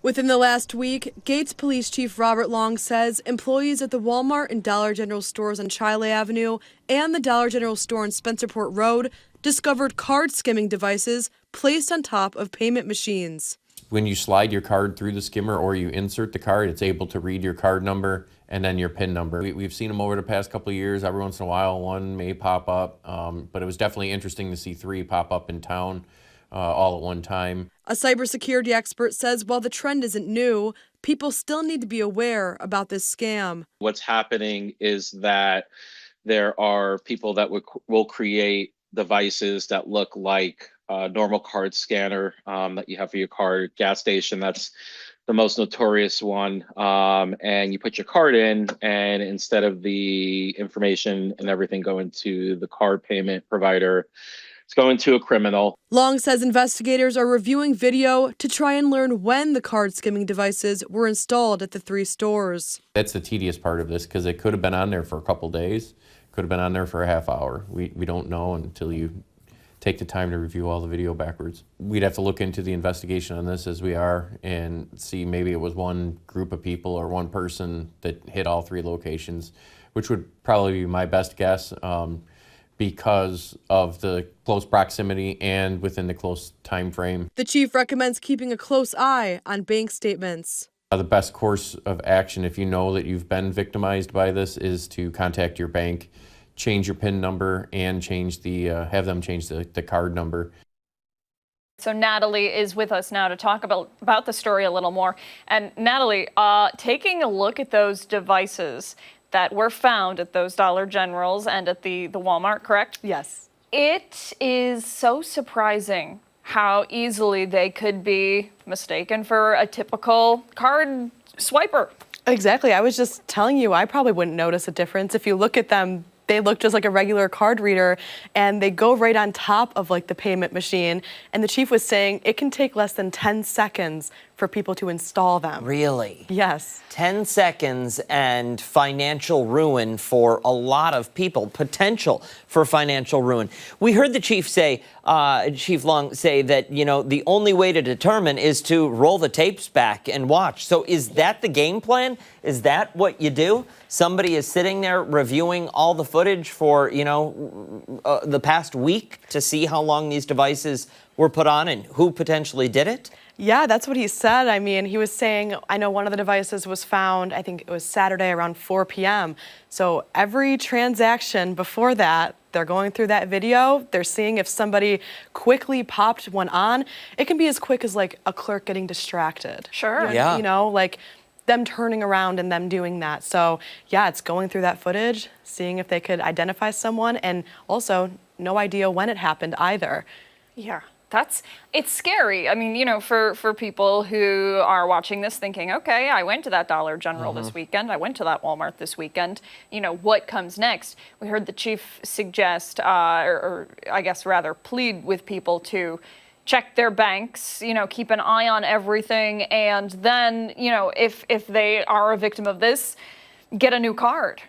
Within the last week, Gates Police Chief Robert Long says employees at the Walmart and Dollar General stores on DeChalais Avenue and the Dollar General store on Spencerport Road discovered card skimming devices placed on top of payment machines. When you slide your card through the skimmer or you insert the card, it's able to read your card number and then your PIN number. We've seen them over the past couple of years. Every once in a while, one may pop up, but it was definitely interesting to see 3 pop up in town all at one time. A cybersecurity expert says while the trend isn't new, people still need to be aware about this scam. What's happening is that there are people that will create devices that look like a normal card scanner that you have for your card. Gas station, that's the most notorious one. And you put your card in, and instead of the information and everything going to the card payment provider, it's going to a criminal. Long says investigators are reviewing video to try and learn when the card skimming devices were installed at the 3 stores. That's the tedious part of this, because it could have been on there for a couple days, could have been on there for a half hour. We don't know until you take the time to review all the video backwards. We'd have to look into the investigation on this as we are and see maybe it was one group of people or one person that hit all 3 locations, which would probably be my best guess because of the close proximity and within the close time frame. The chief recommends keeping a close eye on bank statements. The best course of action, if you know that you've been victimized by this, is to contact your bank, change your PIN number, and change have them change the card number. So Natalie is with us now to talk about the story a little more. And Natalie, taking a look at those devices that were found at those Dollar Generals and at the Walmart, correct? Yes. It is so surprising how easily they could be mistaken for a typical card swiper. Exactly. I was just telling you, I probably wouldn't notice a difference. If you look at them, they look just like a regular card reader, and they go right on top of like the payment machine. And the chief was saying it can take less than 10 seconds for people to install them. Really? Yes. 10 seconds and financial ruin for a lot of people, potential for financial ruin. We heard the chief say, Chief Long say that, the only way to determine is to roll the tapes back and watch. So is that the game plan? Is that what you do? Somebody is sitting there reviewing all the footage for, the past week to see how long these devices were put on and who potentially did it? Yeah, that's what he said. I mean, he was saying, I know one of the devices was found, I think it was Saturday around 4 p.m. So every transaction before that, they're going through that video. They're seeing if somebody quickly popped one on. It can be as quick as like a clerk getting distracted. Sure. Yeah. Like them turning around and them doing that. So yeah, it's going through that footage, seeing if they could identify someone, and also no idea when it happened either. Yeah. It's scary. I mean, for people who are watching this thinking, okay, I went to that Dollar General this weekend, I went to that Walmart this weekend, what comes next? We heard the chief suggest, or I guess rather plead with people to check their banks, keep an eye on everything, and then, if they are a victim of this, get a new card.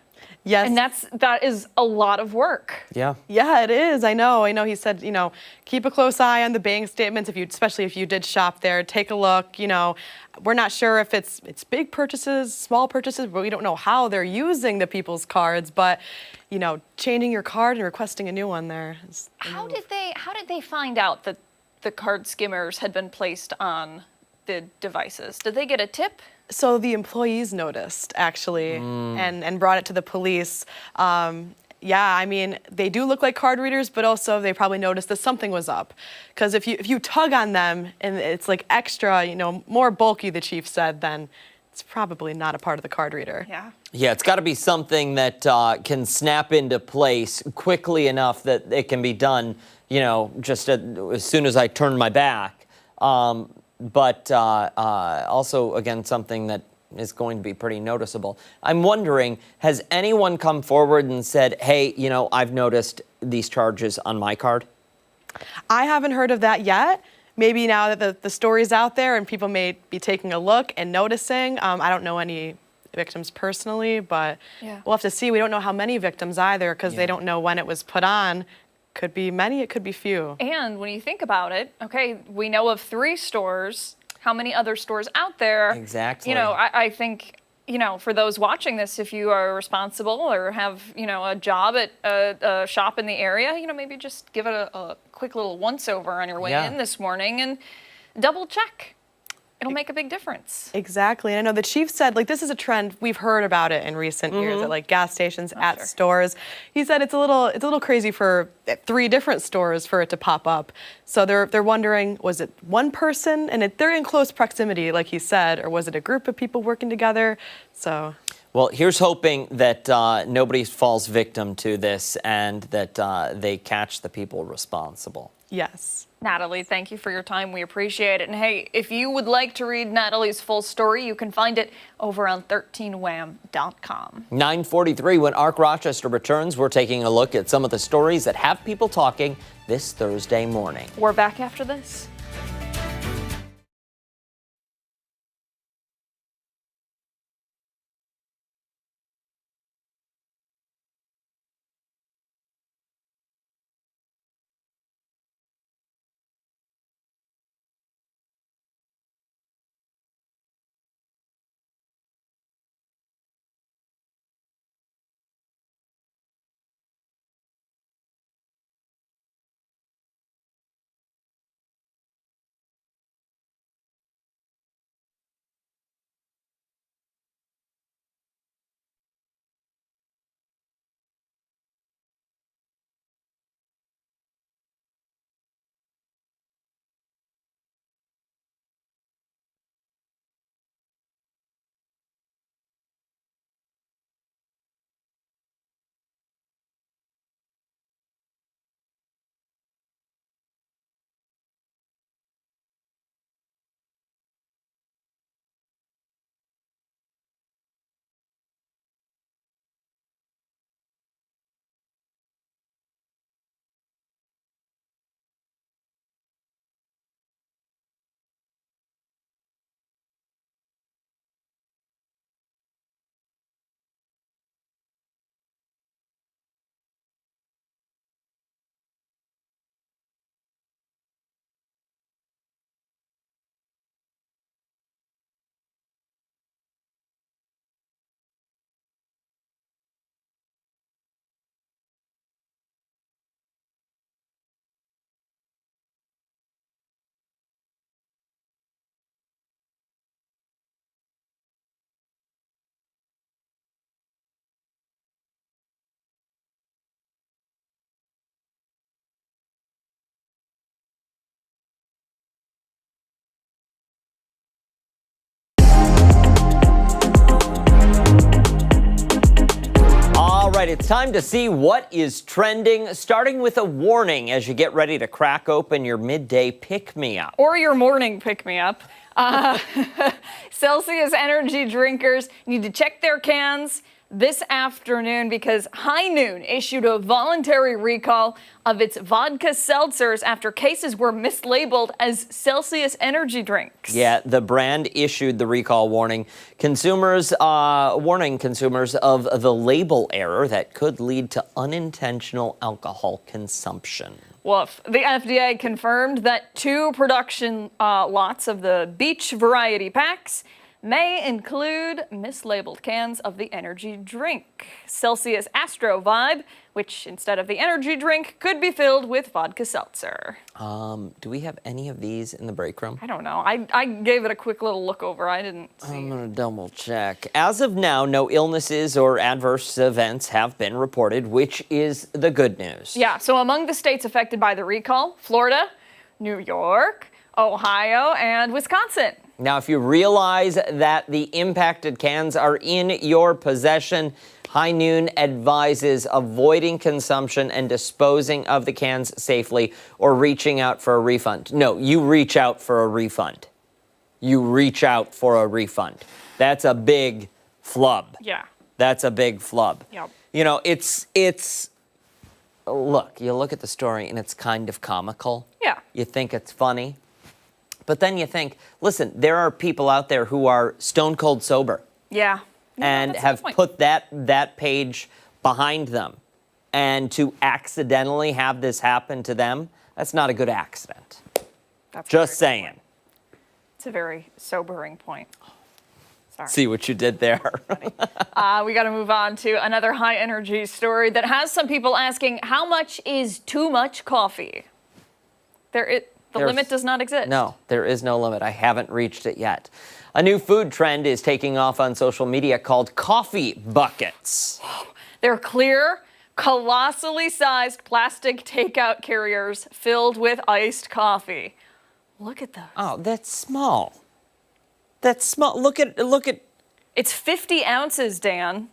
Yes. And that is a lot of work. Yeah. Yeah, it is. I know. He said, keep a close eye on the bank statements, especially if you did shop there. Take a look. We're not sure if it's big purchases, small purchases, but we don't know how they're using the people's cards. But, changing your card and requesting a new one there. How did they find out that the card skimmers had been placed on the devices? Did they get a tip? So the employees noticed, actually, and brought it to the police. Yeah, I mean, they do look like card readers, but also they probably noticed that something was up. Because if you tug on them and it's like extra, more bulky, the chief said, then it's probably not a part of the card reader. Yeah. Yeah, it's got to be something that can snap into place quickly enough that it can be done, you know, just as soon as I turn my back. But also, again, something that is going to be pretty noticeable. I'm wondering, has anyone come forward and said, hey, you know, I've noticed these charges on my card? I haven't heard of that yet. Maybe now that the story's out there and people may be taking a look and noticing. I don't know any victims personally, but we'll have to see. We don't know how many victims either because they don't know when it was put on. Could be many, it could be few. And when you think about it, okay, we know of 3 stores. How many other stores out there? Exactly. You know, I think, you know, for those watching this, if you are responsible or have, you know, a job at a shop in the area, you know, maybe just give it a quick little once-over on your way in this morning and double check. It'll make a big difference. Exactly. And I know the chief said, like, this is a trend, we've heard about it in recent years at like gas stations, at stores. He said it's a little crazy for 3 different stores for it to pop up. So they're wondering, was it one person? And they're in close proximity, like he said, or was it a group of people working together? So. Well, here's hoping that nobody falls victim to this and that they catch the people responsible. Yes. Natalie, thank you for your time. We appreciate it. And hey, if you would like to read Natalie's full story, you can find it over on 13wham.com. 9:43, when Arc Rochester returns, we're taking a look at some of the stories that have people talking this Thursday morning. We're back after this. All right, it's time to see what is trending, starting with a warning as you get ready to crack open your midday pick-me-up. Or your morning pick-me-up. Celsius energy drinkers need to check their cans this afternoon because High Noon issued a voluntary recall of its vodka seltzers after cases were mislabeled as Celsius energy drinks. Yeah, the brand issued the recall warning warning consumers of the label error that could lead to unintentional alcohol consumption. Woof. The FDA confirmed that 2 production lots of the beach variety packs may include mislabeled cans of the energy drink. Celsius Astro Vibe, which instead of the energy drink could be filled with vodka seltzer. Do we have any of these in the break room? I don't know. I gave it a quick little look over. I didn't see. I'm going to double check. As of now, no illnesses or adverse events have been reported, which is the good news. Yeah, so among the states affected by the recall, Florida, New York, Ohio, and Wisconsin. Now, if you realize that the impacted cans are in your possession, High Noon advises avoiding consumption and disposing of the cans safely or reaching out for a refund. No, you reach out for a refund. You reach out for a refund. That's a big flub. Yeah. That's a big flub. Yep. You know, look, you look at the story and it's kind of comical. Yeah. You think it's funny. But then you think, listen, there are people out there who are stone cold sober. Yeah. And have put that page behind them. And to accidentally have this happen to them, that's not a good accident. That's just saying. It's a very sobering point. Sorry. See what you did there. We got to move on to another high energy story that has some people asking, how much is too much coffee? The limit does not exist. No, there is no limit. I haven't reached it yet. A new food trend is taking off on social media called coffee buckets. They're clear, colossally sized plastic takeout carriers filled with iced coffee. Look at those. Oh, that's small. That's small. Look at. It's 50 ounces, Dan.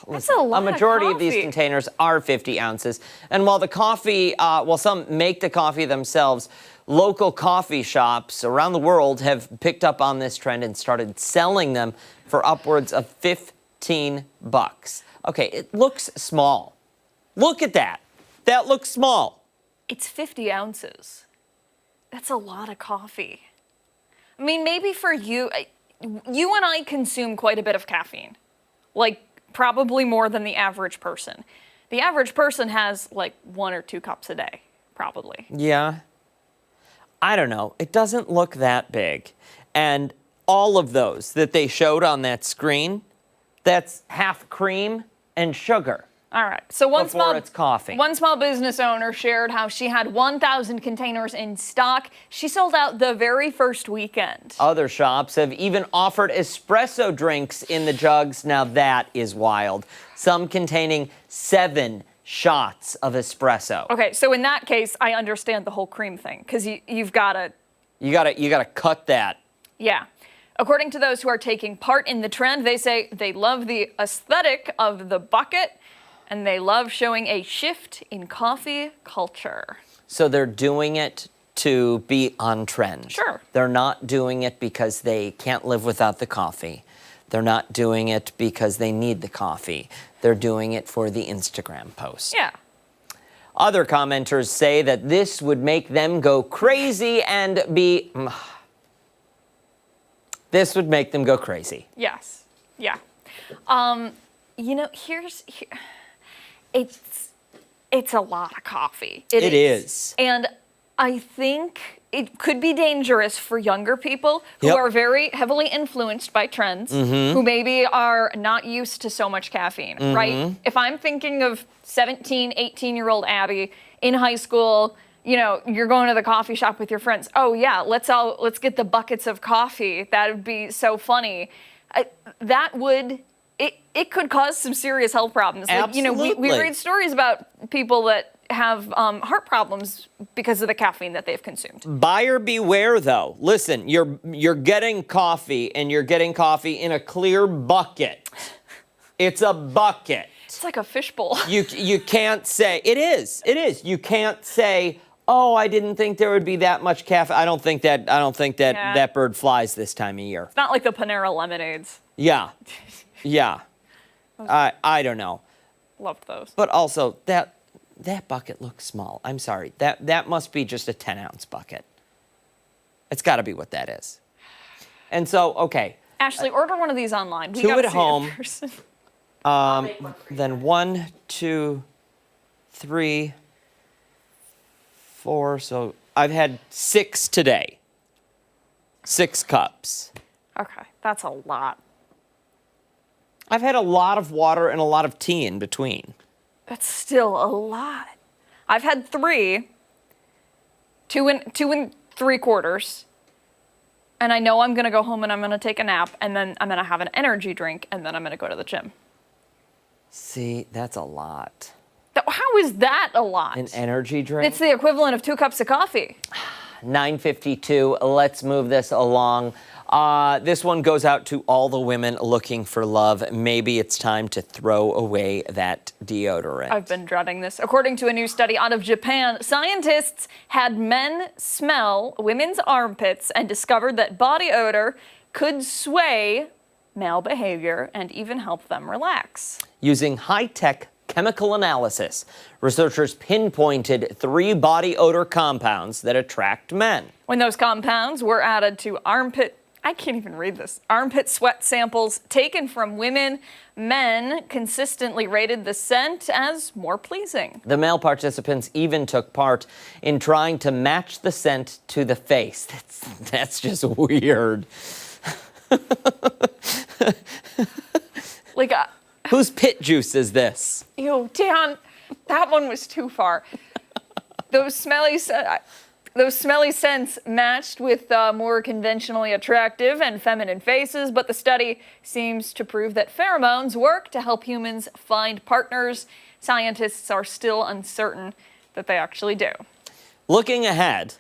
Listen, a lot a majority of of these coffee. containers are 50 ounces. And while the coffee, some make the coffee themselves, local coffee shops around the world have picked up on this trend and started selling them for upwards of $15. Okay, it looks small. Look at that. That looks small. It's 50 ounces. That's a lot of coffee. I mean, maybe for you, you and I consume quite a bit of caffeine. Like, probably more than the average person. The average person has like 1 or 2 cups a day, probably. Yeah. I don't know. It doesn't look that big. And all of those that they showed on that screen, that's half cream and sugar. All right. So one it's coffee. One small business owner shared how she had 1,000 containers in stock. She sold out the very first weekend. Other shops have even offered espresso drinks in the jugs. Now that is wild. Some containing 7 shots of espresso. Okay, so in that case, I understand the whole cream thing because you've got to. You gotta cut that. Yeah. According to those who are taking part in the trend, they say they love the aesthetic of the bucket and they love showing a shift in coffee culture. So they're doing it to be on trend. Sure. They're not doing it because they can't live without the coffee. They're not doing it because they need the coffee. They're doing it for the Instagram post. Yeah. Other commenters say that this would make them go crazy and be... This would make them go crazy. Yes. Yeah. You know, it's a lot of coffee. It is. And I think it could be dangerous for younger people who are very heavily influenced by trends, who maybe are not used to so much caffeine, right? If I'm thinking of 17, 18-year-old Abby in high school, you know, you're going to the coffee shop with your friends. Oh yeah, let's get the buckets of coffee. That would be so funny. It could cause some serious health problems. Like, you know, we read stories about people that have heart problems because of the caffeine that they've consumed. Buyer beware, though. Listen, you're getting coffee, and you're getting coffee in a clear bucket. It's a bucket. It's like a fishbowl. You can't say it is. You can't say, oh, I didn't think there would be that much caffeine. I don't think that that bird flies this time of year. It's not like the Panera lemonades. Yeah. I don't know. Loved those. But also that bucket looks small. I'm sorry. That must be just a 10-ounce bucket. It's got to be what that is. And so, okay. Ashley, order one of these online. We 2 gotta at see it in home. person. Then 1, 2, 3, 4. So I've had 6 today. 6 cups. Okay, that's a lot. I've had a lot of water and a lot of tea in between. That's still a lot. I've had 3, 2 and 3/4, and I know I'm gonna go home and I'm gonna take a nap, and then I'm gonna have an energy drink, and then I'm gonna go to the gym. See, that's a lot. How is that a lot? An energy drink? It's the equivalent of 2 cups of coffee. 9:52. Let's move this along. This one goes out to all the women looking for love. Maybe it's time to throw away that deodorant. I've been dreading this. According to a new study out of Japan, scientists had men smell women's armpits and discovered that body odor could sway male behavior and even help them relax. Using high-tech chemical analysis, researchers pinpointed 3 body odor compounds that attract men. When those compounds were added to armpit sweat samples taken from women, men consistently rated the scent as more pleasing. The male participants even took part in trying to match the scent to the face. That's just weird. Like, whose pit juice is this? ew, Dan, that one was too far. Those smelly scents matched with more conventionally attractive and feminine faces, but the study seems to prove that pheromones work to help humans find partners. Scientists are still uncertain that they actually do. Looking ahead,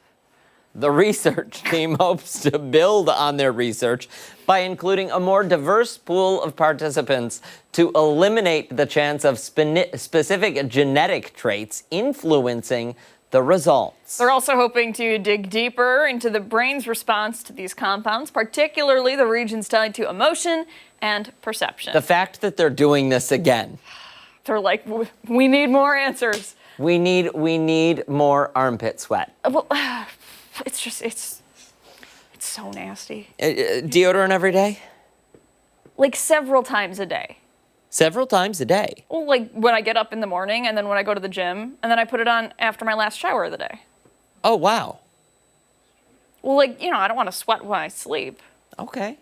the research team hopes to build on their research by including a more diverse pool of participants to eliminate the chance of specific genetic traits influencing the results. They're also hoping to dig deeper into the brain's response to these compounds, particularly the regions tied to emotion and perception. The fact that they're doing this again. They're like, we need more answers. We need more armpit sweat. Well, it's so nasty. Deodorant every day? Like several times a day. Several times a day? Well, like when I get up in the morning and then when I go to the gym and then I put it on after my last shower of the day. Oh, wow. Well, like, I don't want to sweat when I sleep. Okay.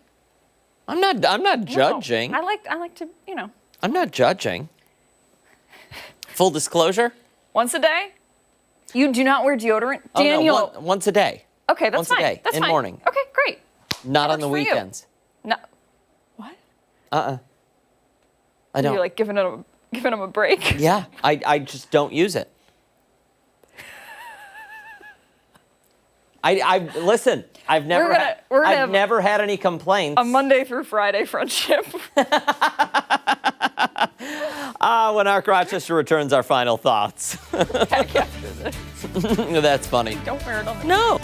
I'm not judging. No, I like to, I'm not judging. Full disclosure? Once a day? You do not wear deodorant? Oh, Daniel. no, once a day. Okay, that's fine. Once a day, That's in fine. morning. Okay, great. Not That on the works for you. weekends. No. What? I don't. You're like giving him a break? Yeah, I just don't use it. Listen, I've never have never had any complaints. A Monday through Friday friendship. When Arc Rochester returns, our final thoughts. Back after this. That's funny. Don't wear it on the No.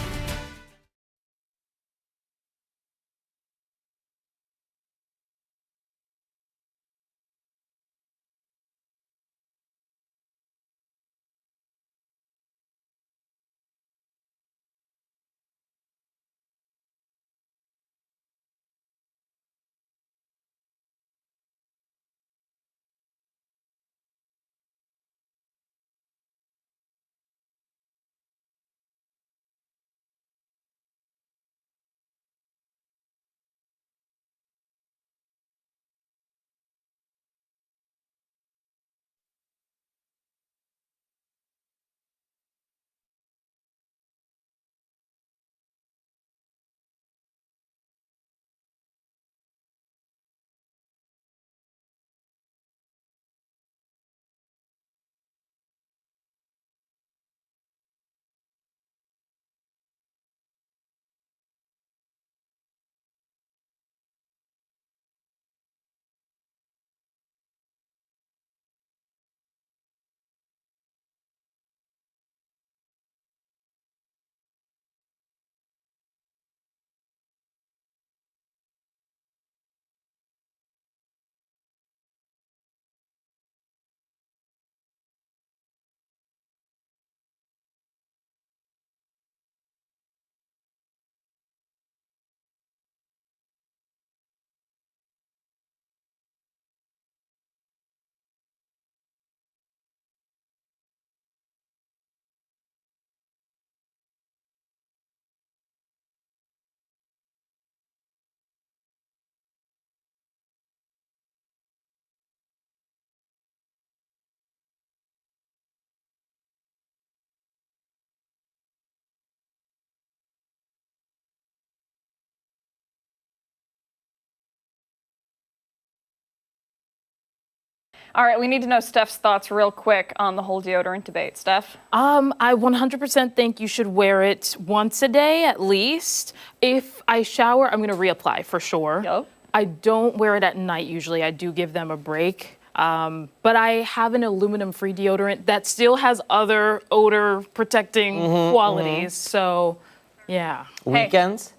All right, we need to know Steph's thoughts real quick on the whole deodorant debate. Steph? I 100% think you should wear it once a day at least. If I shower, I'm going to reapply for sure. Yep. I don't wear it at night usually. I do give them a break. But I have an aluminum-free deodorant that still has other odor-protecting qualities. So, yeah. Weekends?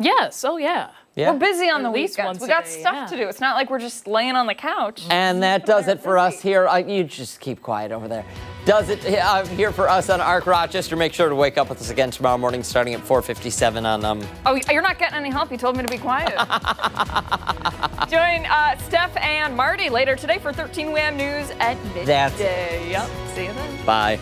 Yes. Oh, yeah. We're busy on the least weekends. once We a got day, stuff to do. It's not like we're just laying on the couch. And that does it for us here. You just keep quiet over there. Does it here for us on Arc Rochester. Make sure to wake up with us again tomorrow morning starting at 4:57 on Oh, you're not getting any help. You told me to be quiet. Join Steph and Marty later today for 13 WHAM News at midday. That's it. Yep. See you then. Bye.